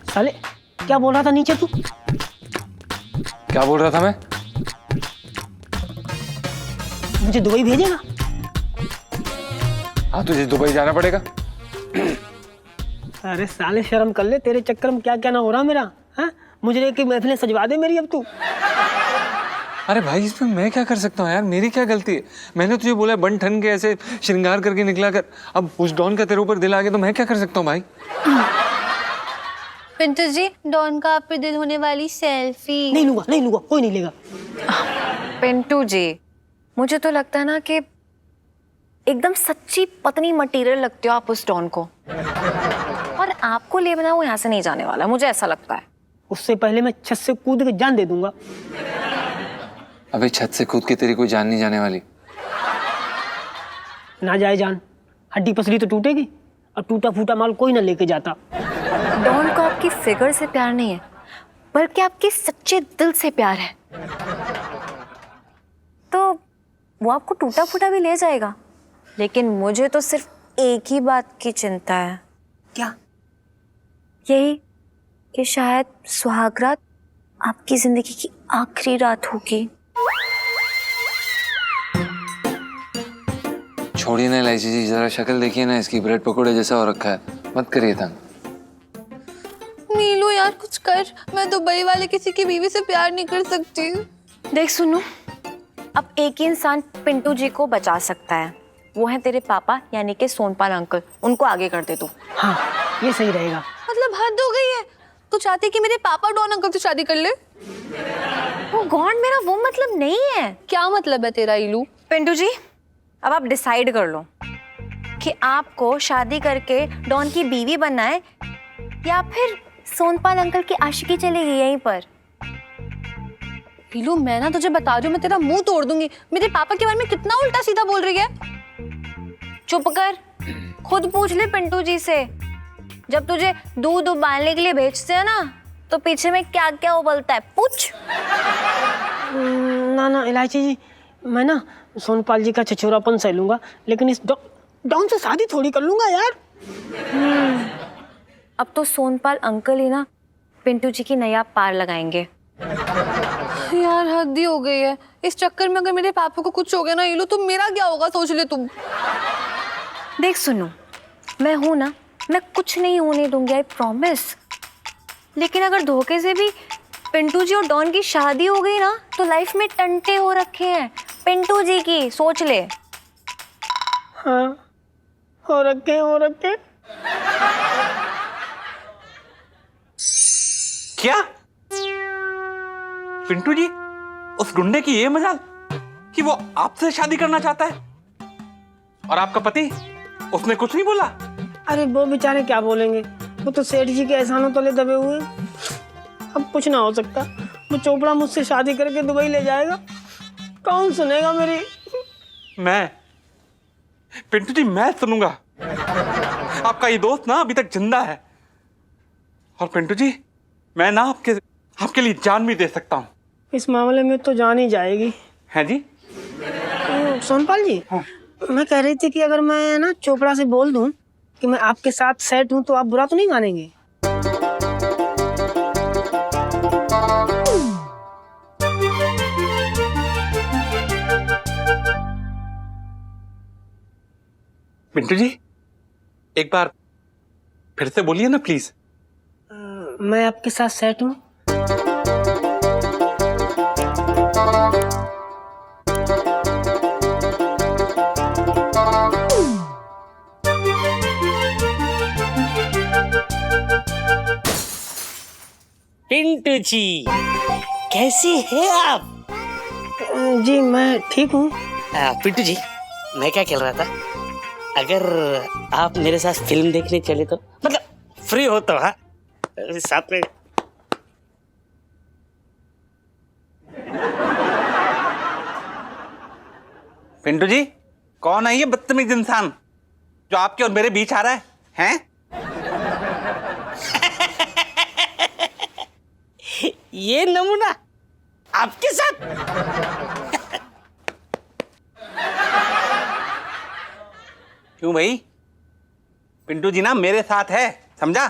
साले, क्या बोल रहा था नीचे तू? क्या बोल रहा था मैं? मुझे दुबई भेजेगा? हाँ, तुझे दुबई जाना पड़ेगा। अरे साले, शर्म कर ले, तेरे चक्कर में क्या क्या ना हो रहा मेरा। हाँ, मुझे एक महफिलें सजवा दे मेरी अब तू। अरे भाई, इसमें मैं क्या कर सकता हूँ यार, मेरी क्या गलती है? मैंने तुझे बोला बन ठन के ऐसे श्रृंगार करके निकला कर, अब उस डॉन का तेरे ऊपर दिल आ गया तो मैं क्या कर सकता हूँ भाई? पिंटू जी, डॉन का आप पे दिल होने वाली सेल्फी। नहीं लूंगा, नहीं लूंगा, कोई नहीं लेगा। पिंटू जी, मुझे तो लगता है ना कि एकदम सच्ची पत्नी मटेरियल लगते हो आप उस डॉन को, और आपको ले बना वो यहाँ से नहीं जाने वाला, मुझे ऐसा लगता है। उससे पहले मैं छत से कूद के जान दे दूंगा। अबे छत से कूद के तेरी कोई जान नहीं जाने वाली। ना जाए जान, हड्डी पसली तो टूटेगी, और टूटा फूटा माल कोई ना लेके जाता। डॉन को आपकी फिगर से प्यार नहीं है, बल्कि आपके सच्चे दिल से प्यार है। तो वो आपको टूटा फूटा भी ले जाएगा, लेकिन मुझे तो सिर्फ एक ही बात की चिंता है। क्या? यही कि शायद सुहागरात आपकी जिंदगी की आखिरी रात होगी। छोड़िए ना इलायची जी, जरा शक्ल देखिए ना इसकी, ब्रेड पकौड़े जैसा हो रखा है, मत करिए तंग। नीलू यार कुछ कर, मैं दुबई वाले किसी की बीवी से प्यार नहीं कर सकती। देख सुनो, अब एक ही इंसान पिंटू जी को बचा सकता है, वो है तेरे पापा यानी कि सोनपाल अंकल। उनको आगे कर दे तू। हाँ, ये सही रहेगा। मतलब हद हो गई है, तू चाहती कि मेरे पापा डॉन अंकल से शादी कर ले? वो गॉड, मेरा वो मतलब नहीं है। क्या मतलब है तेरा इलू? पिंटू जी, अब आप डिसाइड कर लो कि आपको शादी करके डॉन की बीवी बनना है या फिर सोनपाल अंकल की आशिकी चलेगी यहीं पर। इलू, मैं ना तुझे बता रही हूँ, मैं तेरा मुंह तोड़ दूंगी। मेरे पापा के बारे में कितना उल्टा सीधा बोल रही है। चुप कर, खुद पूछ ले पिंटू जी से। जब तुझे दूध उबालने के लिए भेजते हैं ना, तो पीछे में क्या क्या उबलता है, पूछ। ना इलायची जी, मैं ना सोनपाल जी का छछोरापन सह लूंगा, लेकिन इस डॉन से शादी थोड़ी कर लूंगा यार। अब तो सोनपाल अंकल ही ना पिंटू जी की नया पार लगाएंगे। यार हद ही हो गई है। इस चक्कर में अगर मेरे पापा को कुछ हो गया ना इलू, तो मेरा क्या होगा सोच ले तुम। देख सुनो, मैं हूं ना, मैं कुछ नहीं होने दूंगी, आई प्रॉमिस। लेकिन अगर धोखे से भी पिंटू जी और डॉन की शादी हो गई ना, तो लाइफ में टंटे हो रखे हैं पिंटू जी की, सोच ले। हाँ, हो रखे। क्या पिंटू जी, उस गुंडे की ये मजाल कि वो आपसे शादी करना चाहता है, और आपका पति उसने कुछ नहीं बोला? अरे वो बेचारे क्या बोलेंगे, वो तो सेठ जी के एहसानों तले दबे हुए। अब कुछ ना हो सकता, वो चोपड़ा मुझसे शादी करके दुबई ले जाएगा, कौन सुनेगा मेरी? मैं, पिंटू जी मैं सुनूंगा। आपका ये दोस्त ना अभी तक जिंदा है, और पिंटू जी मैं ना आपके लिए जान भी दे सकता हूँ। इस मामले में तो जान ही जाएगी। है जी? सोनपाल जी, हाँ। मैं कह रही थी कि अगर मैं ना चोपड़ा से बोल दूं कि मैं आपके साथ सेट हूं, तो आप बुरा तो नहीं मानेंगे? पिंटू जी एक बार फिर से बोलिए ना प्लीज। मैं आपके साथ सेट हूं। पिंटू जी कैसे हैं आप? जी मैं ठीक हूँ। पिंटू जी मैं क्या कह रहा था, अगर आप मेरे साथ फिल्म देखने चले तो, मतलब फ्री हो तो। हाँ साथ में। पिंटू जी कौन है ये बदतमीज इंसान जो आपके और मेरे बीच आ रहा है? हैं? ये नमूना आपके साथ? क्यों भाई, पिंटू जी ना मेरे साथ है, समझा?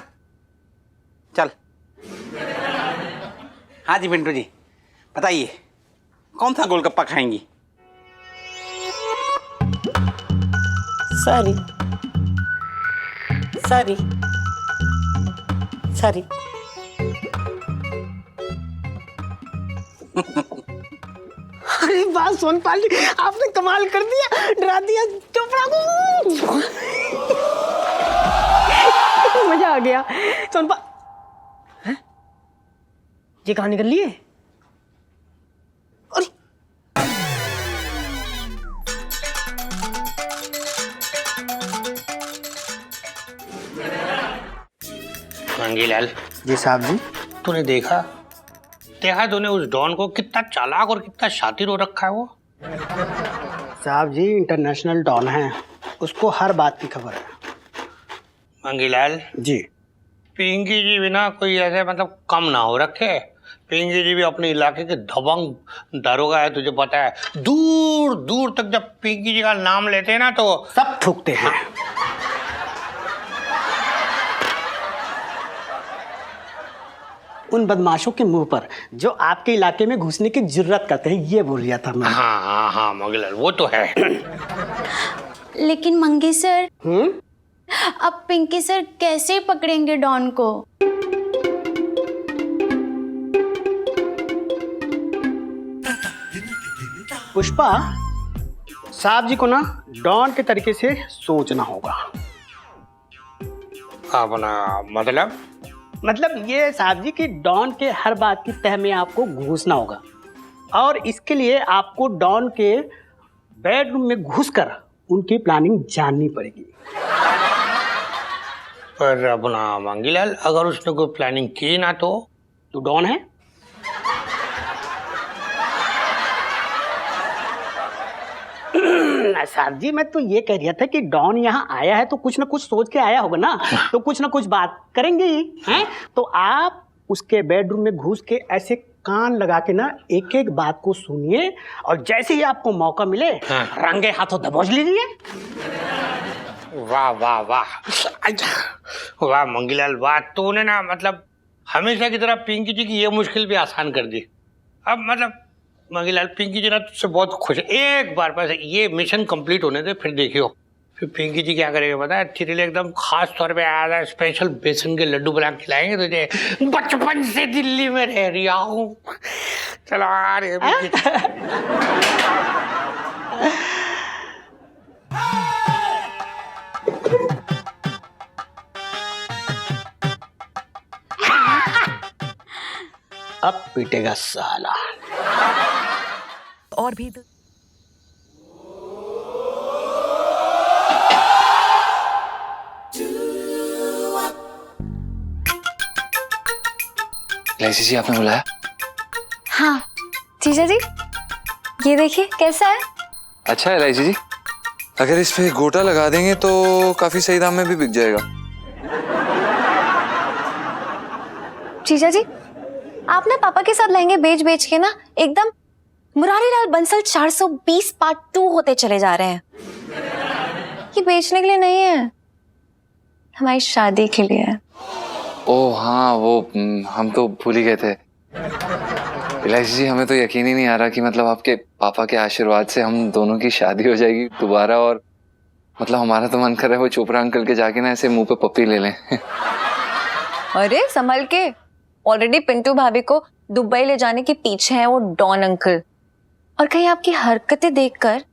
चल। हाँ जी पिंटू जी बताइए, कौन सा गोलगप्पा खाएंगी? Sorry sorry sorry. अरे वाह सोनपाल जी, आपने कमाल कर दिया, डरा दिया चोपड़ा को। मजा आ गया। सोनपाल हैं? ये कहाँ निकल लिए? अरे मंगीलाल जी साहब जी। तूने देखा तूने उस डॉन को कितना चालाक और कितना शातिर हो रखा है वो। साहब जी इंटरनेशनल डॉन है, उसको हर बात की खबर है। मंगीलाल जी। पिंकी जी भी ना कोई ऐसे मतलब कम ना हो रखे। पिंकी जी भी अपने इलाके के दबंग दारोगा है, तुझे पता है। दूर दूर तक जब पिंकी जी का नाम लेते हैं ना तो सब थूकते हैं। उन बदमाशों के मुंह पर जो आपके इलाके में घुसने की जुर्रत करते हैं, ये बोल रहा था मैं। हाँ मंगीलाल वो तो है। लेकिन मंगी सर, अब पिंकी सर कैसे पकड़ेंगे डॉन को? पुष्पा, साहब जी को ना डॉन के तरीके से सोचना होगा। अपना मतलब ये साहब जी कि डॉन के हर बात की तह में आपको घुसना होगा, और इसके लिए आपको डॉन के बेडरूम में घुसकर उनकी प्लानिंग जाननी पड़ेगी। पर अपना मंगीलाल अगर उसने कोई प्लानिंग की ना तो डॉन है। साहब जी मैं तो ये कह रहा था कि डॉन यहाँ आया है तो कुछ ना कुछ सोच के आया होगा ना, तो कुछ ना कुछ बात करेंगे ही हैं। तो आप उसके बेडरूम में घुस के ऐसे कान लगा के ना एक एक बात को सुनिए, और जैसे ही आपको मौका मिले रंगे हाथों दबोच लीजिए। वाह वाह वाह, अच्छा वाह मंगीलाल, वाह तूने ना मतलब हमेशा की तरह पिंकी जी की ये मुश्किल भी आसान कर दी। अब मतलब मंगीलाल, पिंकी जी ना तुझसे बहुत खुश है। एक बार बस ये मिशन कंप्लीट होने दे, फिर देखियो फिर पिंकी जी क्या करेंगे पता है? तेरे लिए एकदम खास तौर पे आया स्पेशल बेसन के लड्डू बना के खिलाएंगे तुझे। बचपन से दिल्ली में रह रही हूँ, चलो आ रहे पिंकी जी। अब पीटेगा साला। और भी इलायची जी, आपने बुलाया? हाँ जीजा जी, ये देखिए कैसा है। अच्छा है इलायची जी, अगर इस पे गोटा लगा देंगे तो काफी सही दाम में भी बिक जाएगा। जीजा जी, आप ना पापा के साथ लहंगे बेच बेच के ना एकदम मुरारीलाल बंसल 420 पार्ट 2 होते चले जा रहे हैं। ये बेचने के लिए नहीं है, हमारी शादी के लिए है। ओह हाँ, वो हम तो भूल ही गए थे। इलायची जी, हमें तो यकीन ही नहीं आ रहा कि मतलब आपके पापा के आशीर्वाद से हम दोनों की शादी हो जाएगी दोबारा। और मतलब हमारा तो मन कर रहा है वो चोपड़ा अंकल के जाके ना ऐसे मुंह पे पप्पी ले लें। अरे संभल के, ऑलरेडी पिंटू भाभी को दुबई ले जाने के पीछे है वो डॉन अंकल। और कहीं आपकी हरकतें देखकर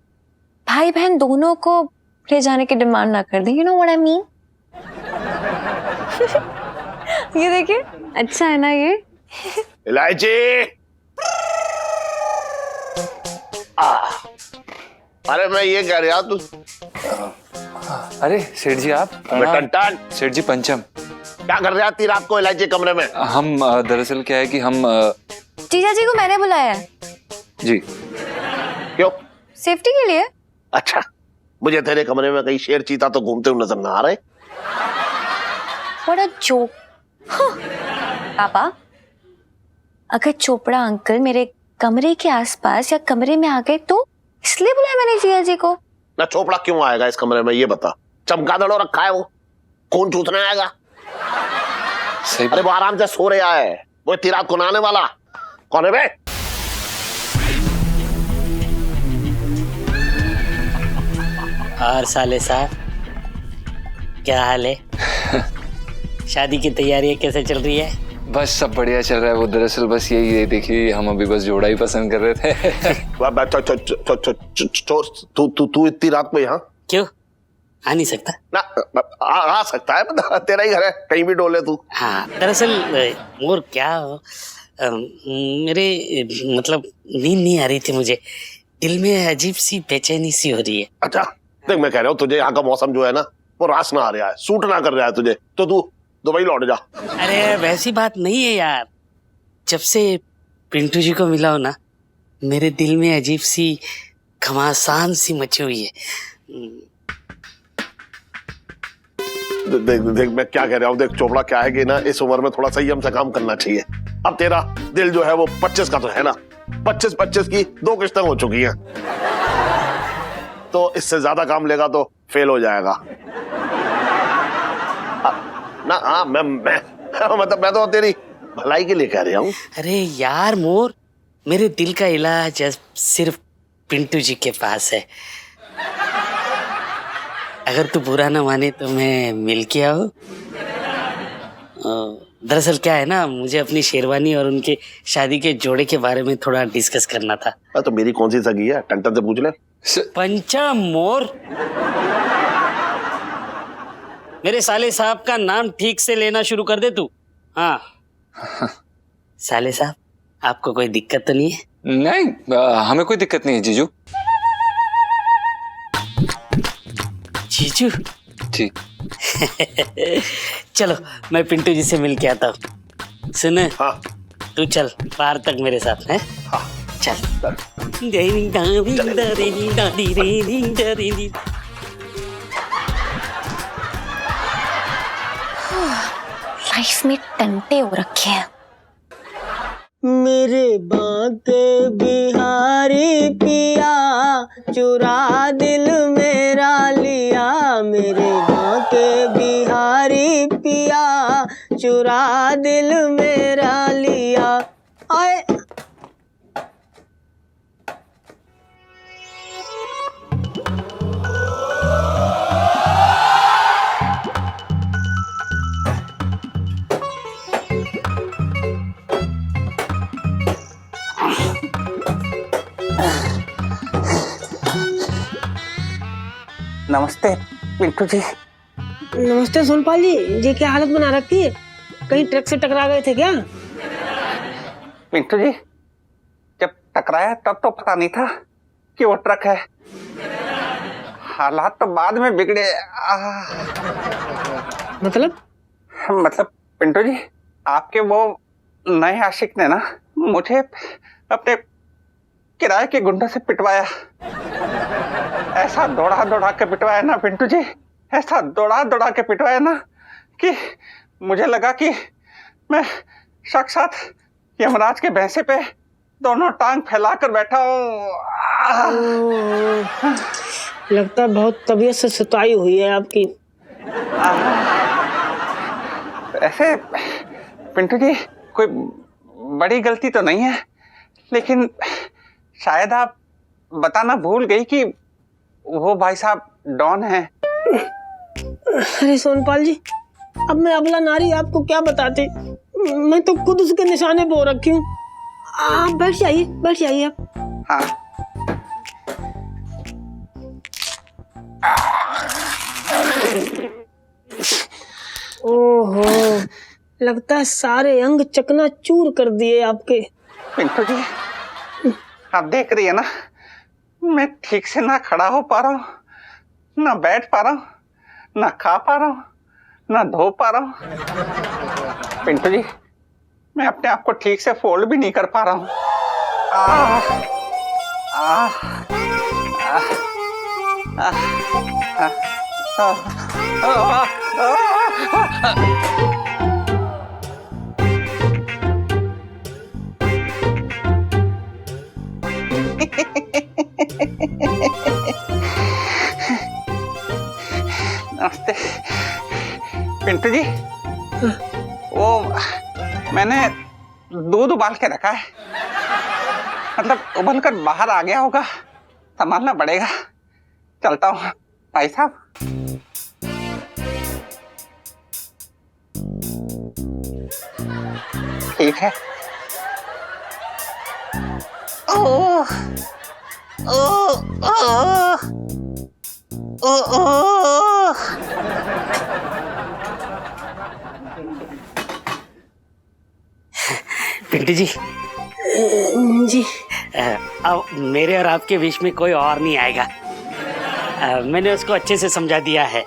भाई बहन दोनों को ले जाने की डिमांड ना कर दें। You know what I mean. ये देखिए, अच्छा है ना ये। इलायची, अरे मैं ये कह रहा तू। अरे सेठ जी आप? टन सेठ जी पंचम, क्या कर रहे आती रात को इलायची कमरे में? हम दरअसल क्या है कि हम जीजा जी को मैंने बुलाया है। जी क्यों? सेफ्टी के लिए। अच्छा, मुझे तेरे कमरे में कहीं शेर चीता तो घूमते हुए नजर ना आ रहे। What a joke। पापा, अगर चोपड़ा अंकल मेरे कमरे के आसपास या कमरे में आ गए तो इसलिए बुलाया मैंने जीजा जी को। ना चोपड़ा क्यों आएगा इस कमरे में, ये बता। चमगादड़ों रखा है वो, कौन चूसने आएगा? अरे वो आराम से सो रहा है, वो इतनी रात को नहाने वाला कौन है बे? और साले साहब, क्या हाल है? शादी की तैयारी कैसे चल रही है? बस सब बढ़िया चल रहा है। वो दरअसल बस यही देखिए, हम अभी बस जोड़ा ही पसंद कर रहे थे। तू इतनी रात में यहाँ क्यों? आ नहीं सकता ना? आ सकता है, तेरा ही घर है, कहीं भी डोले तू। हाँ, दरअसल और क्या हो, मेरे मतलब नींद नहीं आ रही थी मुझे, दिल में अजीब सी बेचैनी सी हो रही है। अच्छा देख, मैं कह रहा हूँ तुझे यहाँ का मौसम जो है ना वो रास ना आ रहा है, सूट ना कर रहा है तुझे, तो तू दुबई लौट जा। अरे वैसी बात नहीं है यार, जब से पिंटू जी को मिला हो ना, मेरे दिल में अजीब सी घमासान सी मची हुई है। देख देख मैं क्या कह रहा हूँ, देख चोपड़ा क्या है कि ना इस उम्र में थोड़ा संयम से काम करना चाहिए। अब तेरा दिल जो है वो 25 का तो है ना, 25 की 2 किस्तें हो चुकी हैं, तो इससे ज्यादा काम लेगा तो फेल हो जाएगा ना। हाँ मैं मतलब मैं तो तेरी भलाई के लिए कह रहा हूँ। अरे यार मोर, मेरे दिल का इलाज सिर्फ पिंटू जी के पास है। अगर तू बुरा ना माने तो मैं मिल के आऊं। दरअसल क्या है ना, मुझे अपनी शेरवानी और उनके शादी के जोड़े के बारे में थोड़ा डिस्कस करना था। तो मेरी कौन सी सगी है, टंटन से पूछ ले। पंचा मोर, मेरे साले साहब का नाम ठीक से लेना शुरू कर दे तू। हाँ साले साहब, आपको कोई दिक्कत तो नहीं है? नहीं, हमें कोई दिक्कत नहीं है जीजू। जीजू जी। चलो मैं पिंटू जी से मिल के आता हूँ। सुन, हाँ तू चल बाहर तक मेरे साथ है। हाँ चल। लाइफ में टंटे हो रखे हैं। मेरे बांके बिहारी पिया चुरा दिल मेरा लिया, मेरे बांके बिहारी पिया चुरा दिल मेरा लिया। आए नमस्ते पिंटू जी। नमस्ते सोनपाल जी, ये क्या हालत बना रखी है? कहीं ट्रक से टकरा गए थे क्या? पिंटू जी, जब टकराया तब तो पता नहीं था कि वो ट्रक है। हालात तो बाद में बिगड़े। मतलब पिंटू जी, आपके वो नए आशिक ने ना मुझे अपने किराए के गुंडों से पिटवाया। ऐसा दौड़ा दौड़ा के पिटवाया ना पिंटू जी, ऐसा दौड़ा दौड़ा के पिटवाया ना कि मुझे लगा कि मैं साक्षात यमराज के भैंसे पे दोनों टांग फैला कर बैठा हूँ। लगता है बहुत तबीयत से सताई हुई है आपकी। ऐसे पिंटू जी कोई बड़ी गलती तो नहीं है, लेकिन शायद आप बताना भूल गई कि वो भाई साहब डॉन हैं। अरे सोनपाल जी, अब मैं अबला नारी आपको क्या बताती, मैं तो खुद उसके निशाने बो रखी हूँ। आप बैठ जाइए आप। हाँ। ओहो, लगता है सारे अंग चकनाचूर कर दिए आपके। पिंटू जी, आप देख रही है ना, मैं ठीक से ना खड़ा हो पा रहा हूँ, ना बैठ पा रहा हूँ, ना खा पा रहा हूँ, ना धो पा रहा हूँ। पिंटू जी, मैं अपने आप को ठीक से फोल्ड भी नहीं कर पा रहा हूँ। नमस्ते पिंटू जी, वो मैंने दूध उबाल के रखा है, मतलब उबल कर बाहर आ गया होगा, संभालना पड़ेगा। चलता हूँ भाई साहब। ठीक है। ओह ओह ओह ओह। पिंटू जी जी, अब मेरे और आपके बीच में कोई और नहीं आएगा। मैंने उसको अच्छे से समझा दिया है।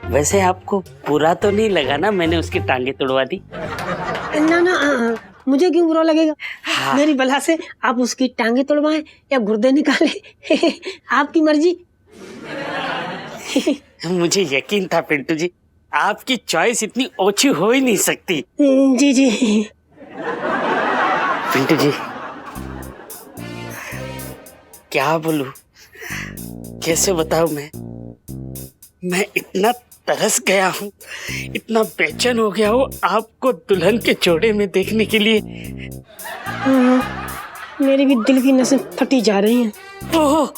वैसे आपको बुरा तो नहीं लगा ना मैंने उसकी टांगे तोड़वा दी? ना ना, मुझे क्यों बुरा लगेगा? हाँ। मेरी बला से आप उसकी टांगे तोड़वाएं या गुर्दे निकाले आपकी मर्जी। मुझे यकीन था पिंटू जी, आपकी चॉइस इतनी ओछी हो ही नहीं सकती। जी जी। पिंटू जी, क्या बोलूं, कैसे बताऊं मैं इतना तरस गया हूँ, इतना बेचैन हो गया हूँ आपको दुल्हन के जोड़े में देखने के लिए। मेरी भी दिल की नसें फटी जा रही हैं। ओह,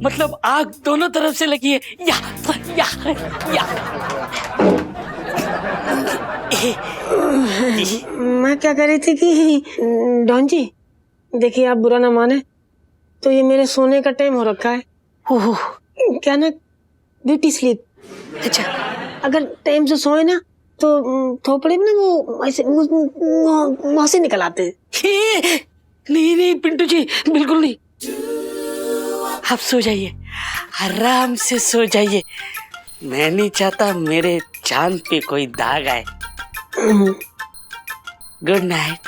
मतलब आग दोनों तरफ से लगी है। या मैं क्या कह रही थी कि डॉन जी, देखिए आप बुरा ना माने तो ये मेरे सोने का टाइम हो रखा है। ओह, क्या ना, ब्यूटी स्लीप। अच्छा, अगर टाइम से सोए ना तो थोपड़े में ना वो ऐसे वहां से निकल आते हैं। नहीं पिंटू जी, बिल्कुल नहीं। आप सो जाइए, आराम से सो जाइए। मैं नहीं चाहता मेरे चांद पे कोई दाग आए। Good night.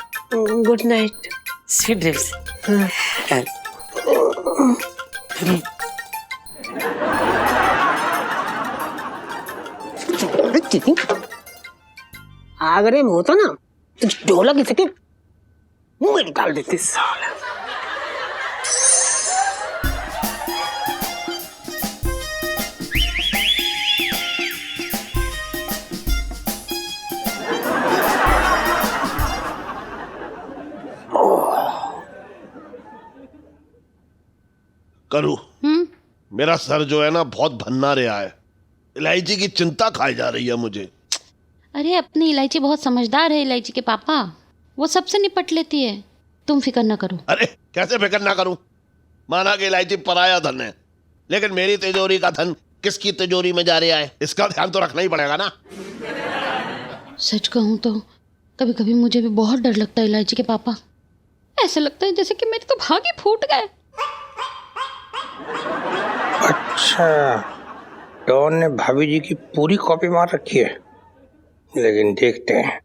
Good night. Sweet dreams. अगर ये होता ना ढोलक इसके मुंह में डाल देते साला। करूँ मेरा सर जो है ना बहुत भन्ना रहा है। इलायची की चिंता खाई जा रही है मुझे। अरे अपनी इलायची बहुत समझदार है, इलायची के पापा, वो सबसे निपट लेती है, तुम फिक्र ना करो। अरे कैसे फिक्र ना करूं? माना कि इलायची पराया धन है, लेकिन मेरी तिजोरी का धन किसकी तिजोरी में जा रहा है, इसका ध्यान तो रखना ही पड़ेगा ना। सच कहूं तो कभी कभी मुझे भी बहुत डर लगता है इलायची के पापा। ऐसा लगता है जैसे कि मेरे तो भाग ही फूट गए। अच्छा, डॉन ने भाभी जी की पूरी कॉपी मार रखी है, लेकिन देखते हैं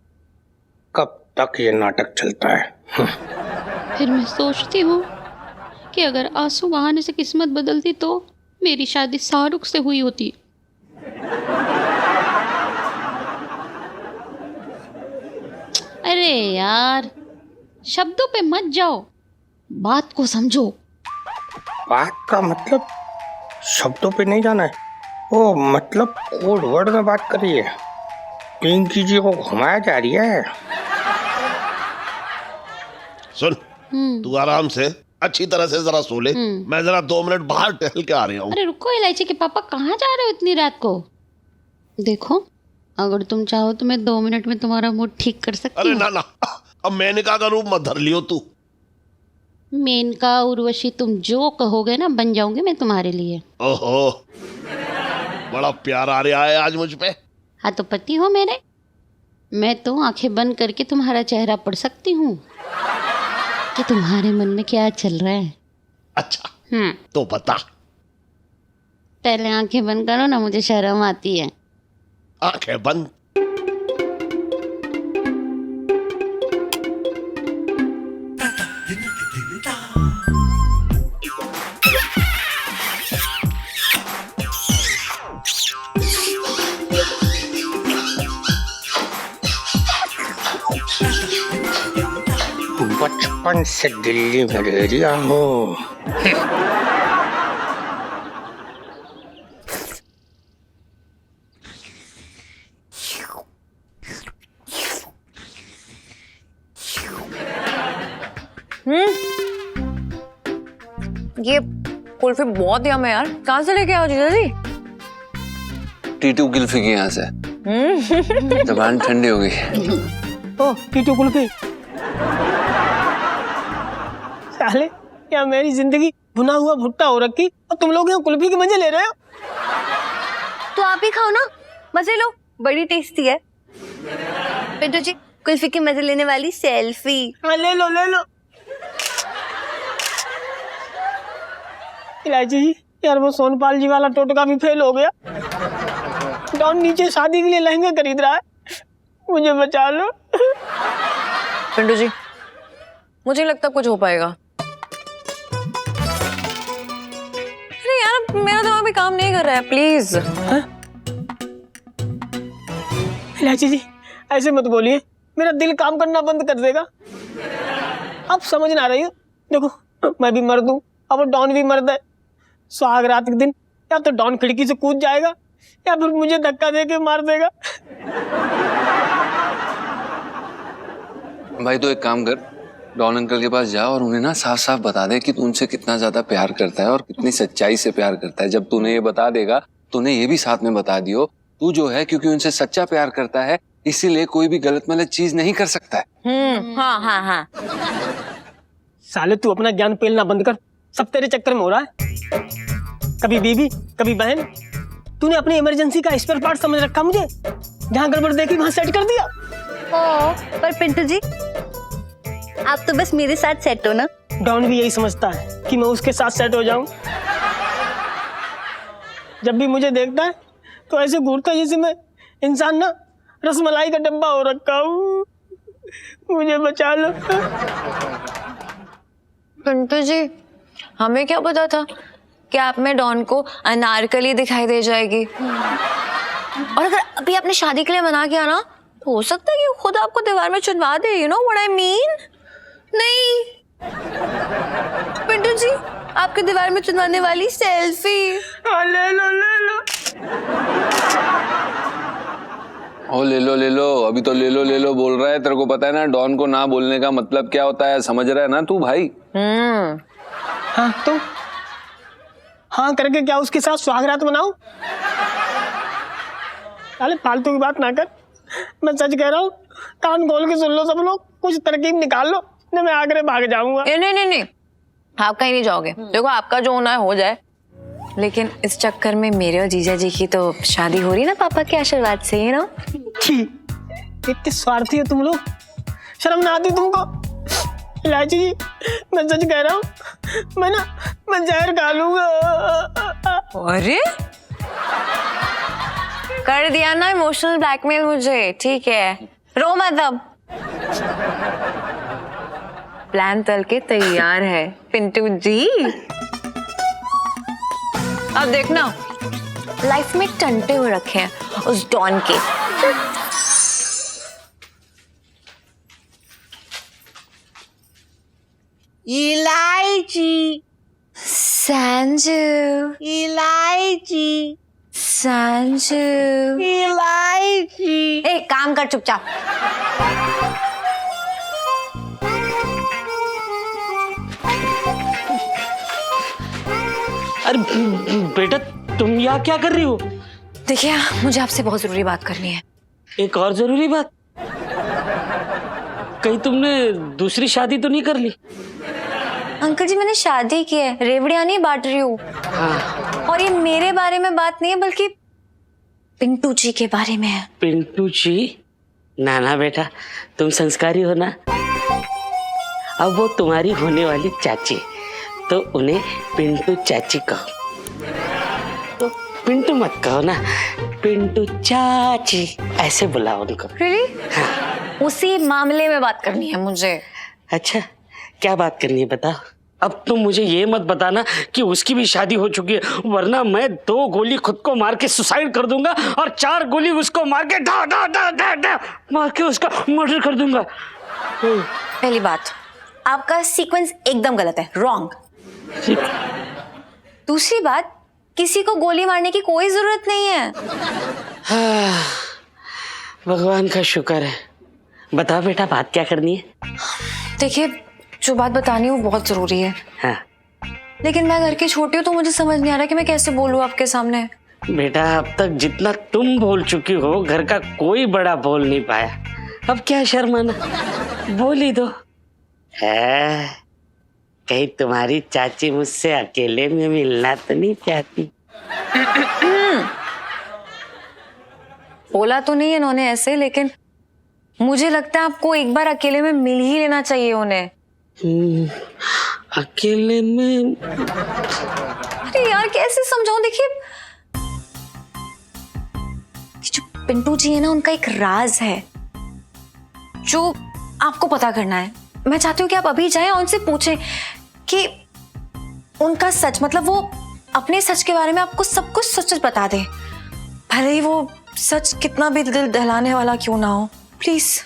कब तक ये नाटक चलता है। फिर मैं सोचती हूँ कि अगर आंसू बहाने से किस्मत बदलती तो मेरी शादी शाहरुख से हुई होती। अरे यार, शब्दों पे मत जाओ, बात को समझो। बात का मतलब शब्दों पे नहीं जाना है, वो मतलब कोड वर्ड में बात करिए। पिंकी जी को घुमाया जा रही है। सुन, तू आराम से अच्छी तरह से जरा सो ले, मैं जरा 2 मिनट बाहर टहल के आ रहा हूँ। अरे रुको, इलायची के पापा कहाँ जा रहे हो इतनी रात को? देखो, अगर तुम चाहो तो मैं 2 मिनट में तुम्हारा मूड ठीक कर सकती हूँ। अरे ना ना, अब मेनका का रूप मत धर लियो तू। मेनका उर्वशी, तुम जो कहोगे ना बन जाऊंगी मैं तुम्हारे लिए। ओहो, बड़ा प्यार आ रहा है आज मुझ पे। हाँ तो पति हो मेरे, मैं तो आंखें बंद करके तुम्हारा चेहरा पढ़ सकती हूँ कि तुम्हारे मन में क्या चल रहा है। अच्छा, तो बता। पहले आंखें बंद करो ना, मुझे शर्म आती है। आंखें बंद। बचपन से दिल्ली में रह रहा हूँ। ये कुल्फी बहुत यम है यार, कहाँ से लेके आओ जीजा जी? टीटू कुल्फी की यहाँ से। जबान ठंडी हो गई। ओ टीटू कुल्फी। साले, क्या मेरी जिंदगी भुना हुआ भुट्टा हो रखी और तुम लोग यहाँ कुल्फी के मजे ले रहे हो? तो आप ही खाओ ना, मजे लो, बड़ी टेस्टी है। पिंटू जी, कुल्फी के मजे लेने वाली सेल्फी। हाँ ले लो ले लो। इलायची जी, यार वो सोनपाल जी वाला टोटका भी फेल हो गया। डॉन नीचे शादी के लिए लहंगा खरीद रहा है, मुझे बचा लो। पिंटू जी, मुझे लगता कुछ हो पाएगा। अरे यार, मेरा दिमाग भी काम नहीं कर रहा है, प्लीज। इलायची जी, ऐसे मत बोलिए, मेरा दिल काम करना बंद कर देगा। आप समझ ना रही हो, देखो मैं भी मर्द हूँ, अब डॉन भी मर्द है। सुहाग रात के दिन या तो डॉन खिड़की से कूद जाएगा या फिर मुझे धक्का दे के मार देगा। भाई तो एक काम कर, डॉन अंकल के पास जा और उन्हें ना साफ साफ बता दे कि तू उनसे कितना ज्यादा प्यार करता है और कितनी सच्चाई से प्यार करता है। जब तूने ये बता देगा तो उन्हें ये भी साथ में बता दियो, तू जो है क्योंकि उनसे सच्चा प्यार करता है इसीलिए कोई भी गलत मलत चीज नहीं कर सकता है। हाँ हाँ हाँ। साले तू अपना ज्ञान पेलना बंद कर, सब तेरे चक्कर में हो रहा है। कभी बीवी कभी बहन, तूने अपनी इमरजेंसी का स्पेयर पार्ट समझ रखा मुझे, जहाँ गड़बड़ देखी वहां सेट कर दिया। ओ, पर पिंटू जी, आप तो बस मेरे साथ सेट हो ना। डॉन भी यही समझता है कि मैं उसके साथ सेट हो जाऊं। जब भी मुझे देखता है तो ऐसे घूरता है जैसे मैं इंसान ना रसमलाई का डब्बा हो रखा हूँ। मुझे बचा लो। पिंटू जी, हमें क्या पता था कि आप में डॉन को अनारकली दिखाई दे जाएगी। और अगर अभी आपने शादी के लिए मना किया ना, हो सकता है कि खुद आपको दीवार में चुनवा दे, you know what I mean? नहीं पिंटू जी, आपके दीवार में चुनवाने वाली सेल्फी। ले लो ले लो। ओ ले लो, अभी तो ले लो बोल रहा है। तेरे को पता है ना डॉन को ना बोलने का मतलब क्या होता है, समझ रहा है ना तू भाई? हाँ तो हाँ करके क्या उसके साथ सुहागरात मनाऊं? अरे फालतू की बात ना कर, मैं सच कह रहा हूँ। कान खोल के सुन लो सब लोग, कुछ तरकीब निकाल लो, नहीं मैं आगरे भाग जाऊंगा। नहीं, आप कहीं नहीं जाओगे। देखो आपका जो होना है हो जाए, लेकिन इस चक्कर में मेरे और जीजा जी की तो शादी हो रही है ना पापा के आशीर्वाद से, यू नो। इतने स्वार्थी हो तुम लोग, शर्म ना आती तुमको? इलायची जी, मैं सच कह रहा हूँ, मैं जहर खा लूंगा। अरे कर दिया ना इमोशनल ब्लैकमेल मुझे, ठीक है रो मत अब। प्लान तल के तैयार है पिंटू जी। अब देखना लाइफ में टंटे हुए रखे हैं उस डॉन के। इलायची संजू, इलायची संजू, इलायची। ए काम कर चुपचाप। अरे बेटा तुम यहाँ क्या कर रही हो? देखिए मुझे आपसे बहुत जरूरी बात करनी है। एक और जरूरी बात? कहीं तुमने दूसरी शादी तो नहीं कर ली? अंकल जी मैंने शादी की है, रेवड़ियां नहीं बांट रही हूँ। हाँ। और ये मेरे बारे में बात नहीं है बल्कि पिंटू जी के बारे में है। पिंटू जी? ना बेटा, तुम संस्कारी हो ना। अब वो तुम्हारी होने वाली चाची, तो उन्हें पिंटू चाची कहो। तो पिंटू मत कहो ना, पिंटू चाची ऐसे बुलाओ उनको। Really? हाँ। उसी मामले में बात करनी है मुझे। अच्छा क्या बात करनी है बताओ। अब तुम मुझे ये मत बताना कि उसकी भी शादी हो चुकी है, वरना मैं 2 गोली खुद को मार के सुसाइड कर दूंगा और 4 गोली उसको मार के मार के उसका मर्डर कर दूंगा। पहली बात, आपका सीक्वेंस एकदम गलत है, रॉन्ग। दूसरी बात, किसी को गोली मारने की कोई जरूरत नहीं है। हाँ, भगवान का शुक्र है। बताओ बेटा बात क्या करनी है? देखिए जो बात बतानी है वो बहुत जरूरी है। हाँ। लेकिन मैं घर की छोटी हूँ तो मुझे समझ नहीं आ रहा कि मैं कैसे बोलूँ आपके सामने। बेटा अब तक जितना तुम बोल चुकी हो घर का कोई बड़ा बोल नहीं पाया, अब क्या शर्माना, बोल ही दो। है कहीं तुम्हारी चाची मुझसे अकेले में मिलना तो नहीं चाहती? बोला तो नहीं इन्होंने ऐसे, लेकिन मुझे लगता है आपको एक बार अकेले में मिल ही लेना चाहिए उन्हें। अकेले में? अरे यार कैसे समझाऊं? देखिए जो पिंटू जी है ना, उनका एक राज है जो आपको पता करना है। मैं चाहती हूँ कि आप अभी जाएं और उनसे पूछें कि उनका सच, मतलब वो अपने सच के बारे में आपको सब कुछ सच बता दे, भले ही वो सच कितना भी दिल दहलाने वाला क्यों ना हो। प्लीज।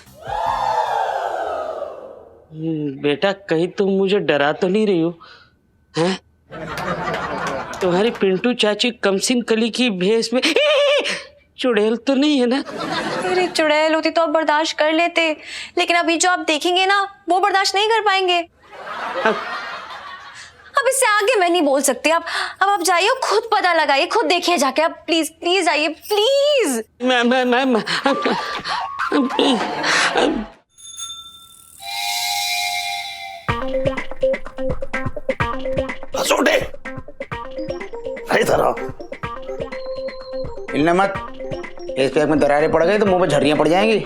बेटा कहीं तुम मुझे डरा तो नहीं रही हो? हैं? तुम्हारी पिंटू चाची कमसिन कली की भेष में चुड़ैल तो नहीं है ना? अरे चुड़ैल होती तो आप बर्दाश्त कर लेते, लेकिन अभी जो आप देखेंगे ना वो बर्दाश्त नहीं कर पाएंगे। अब इससे आगे मैं नहीं बोल सकती। अब आप जाइए, खुद पता लगाइए, खुद देखिए जाके। आप प्लीज प्लीज आइए प्लीज। मैं छोटे तरह हिलना मत, इस पैक में दरारें पड़ गई तो मुंह पे झर्रियां पड़ जाएंगी।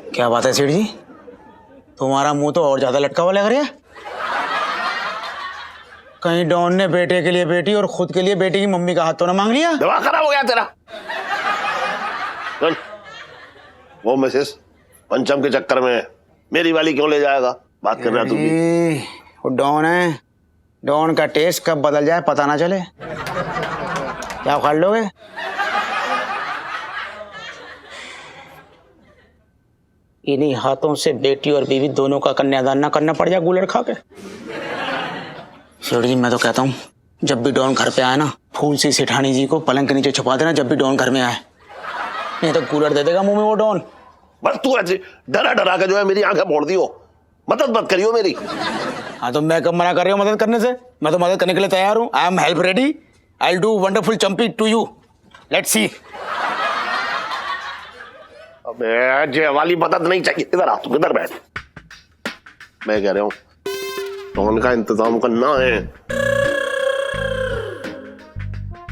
क्या बात है सेठ जी, तुम्हारा मुंह तो और ज्यादा लटका हुआ लग रहा है। कहीं डॉन ने बेटे के लिए बेटी और खुद के लिए बेटी की मम्मी का हाथ तो ना मांग लिया? दवा खराब हो गया तेरा। वो मिसेस पंचम के चक्कर में मेरी वाली क्यों ले जाएगा? बात कर रहा तू भी। वो डॉन है, डॉन का टेस्ट कब बदल जाए पता ना चले। क्या उखाड़ लोगे? इन्हीं हाथों से बेटी और बीवी दोनों का कन्यादान ना करना पड़ जाए कूलर खा के। सेठ जी मैं तो कहता हूँ जब भी डॉन घर पे आए ना, फूल सी सेठानी जी को पलंग के नीचे छुपा देना जब भी डॉन घर में आए, नहीं तो कूलर दे देगा मुंह में वो डॉन। बस तू ऐसे डरा डरा के जो है मेरी आंखें फोड़ दी हो, मदद मत करियो मेरी। हाँ तो मैं कब मना कर रही हूँ मदद करने से? मैं तो मदद करने के लिए तैयार हूँ। I am help ready. I do wonderful चंपी टू यू। Let's see. अबे जे वाली मदद नहीं चाहिए, इधर आ, तू इधर बैठ। मैं कह रहा हूँ डॉन का इंतजाम करना है।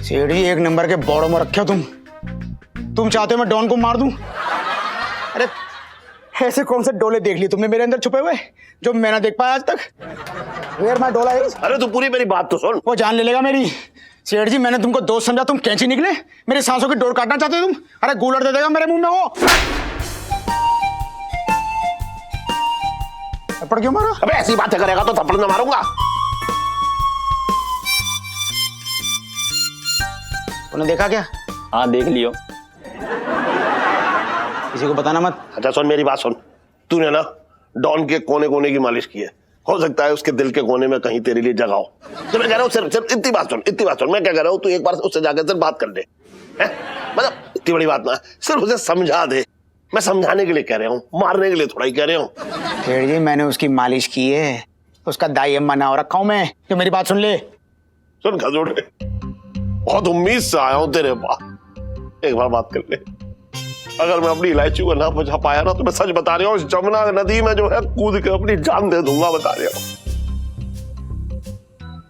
सेठ जी एक नंबर के बौड़ों में रखे हो तुम चाहते हो मैं डॉन को मार दूं? अरे ऐसे कौन से डोले देख लिए तुमने मेरे अंदर छुपे हुए जो मैं ना देख पाया आज तक? वेयर माय डोला इज? अरे तू पूरी मेरी बात तो सुन। वो जान ले लेगा मेरी। सेठ जी मैंने तुमको दोस्त समझा, तुम कैंची निकले। मेरी सांसों की डोर काटना चाहते हो तुम? अरे गूलर दे देगा मेरे मुंह में वो। थप्पड़ क्यों मारा? अबे ऐसी बातें करेगा तो थप्पड़ ना मारूंगा। तूने देखा क्या? हाँ देख लियो। किसी को बताना मत। अच्छा सुन मेरी बात सुन, तूने ना डॉन के कोने कोने की मालिश की है, हो सकता है उसके दिल के कोने में कहीं तेरे लिए जगह हो। तो मैं कह रहा हूँ सिर्फ इतनी बात सुन, इतनी बात सुन। मैं क्या कह रहा हूँ, तू एक बार उससे जाकर सिर्फ बात कर ले, मतलब इतनी बड़ी बात ना, सिर्फ उसे समझा दे। मैं समझाने के लिए कह रहा हूँ, मारने के लिए थोड़ा ही कह रहा हूँ। सेठ जी मैंने उसकी मालिश की है, उसका दाई अम्मा ना हो रखा हूं मैं। तो मेरी बात सुन ले। सुन खजूर, बहुत उम्मीद से आया हूँ तेरे पास, एक बार बात कर ले। अगर मैं अपनी इलायची को ना बचा पाया ना तो मैं सच बता रहा हूँ इस जमुना नदी में जो है कूद के अपनी जान दे दूंगा, बता रहा हूँ।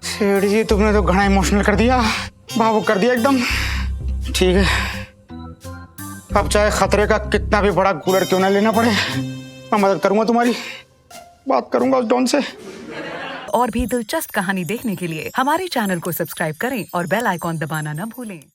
सेठ जी तुमने तो घना इमोशनल कर दिया, भावुक कर दिया एकदम। ठीक है, अब चाहे खतरे का कितना भी बड़ा कूलर क्यों ना लेना पड़े, मैं मदद करूंगा तुम्हारी। बात करूंगा उस डॉन से। और भी दिलचस्प कहानी देखने के लिए हमारे चैनल को सब्सक्राइब करें और बेल आइकॉन दबाना न भूलें।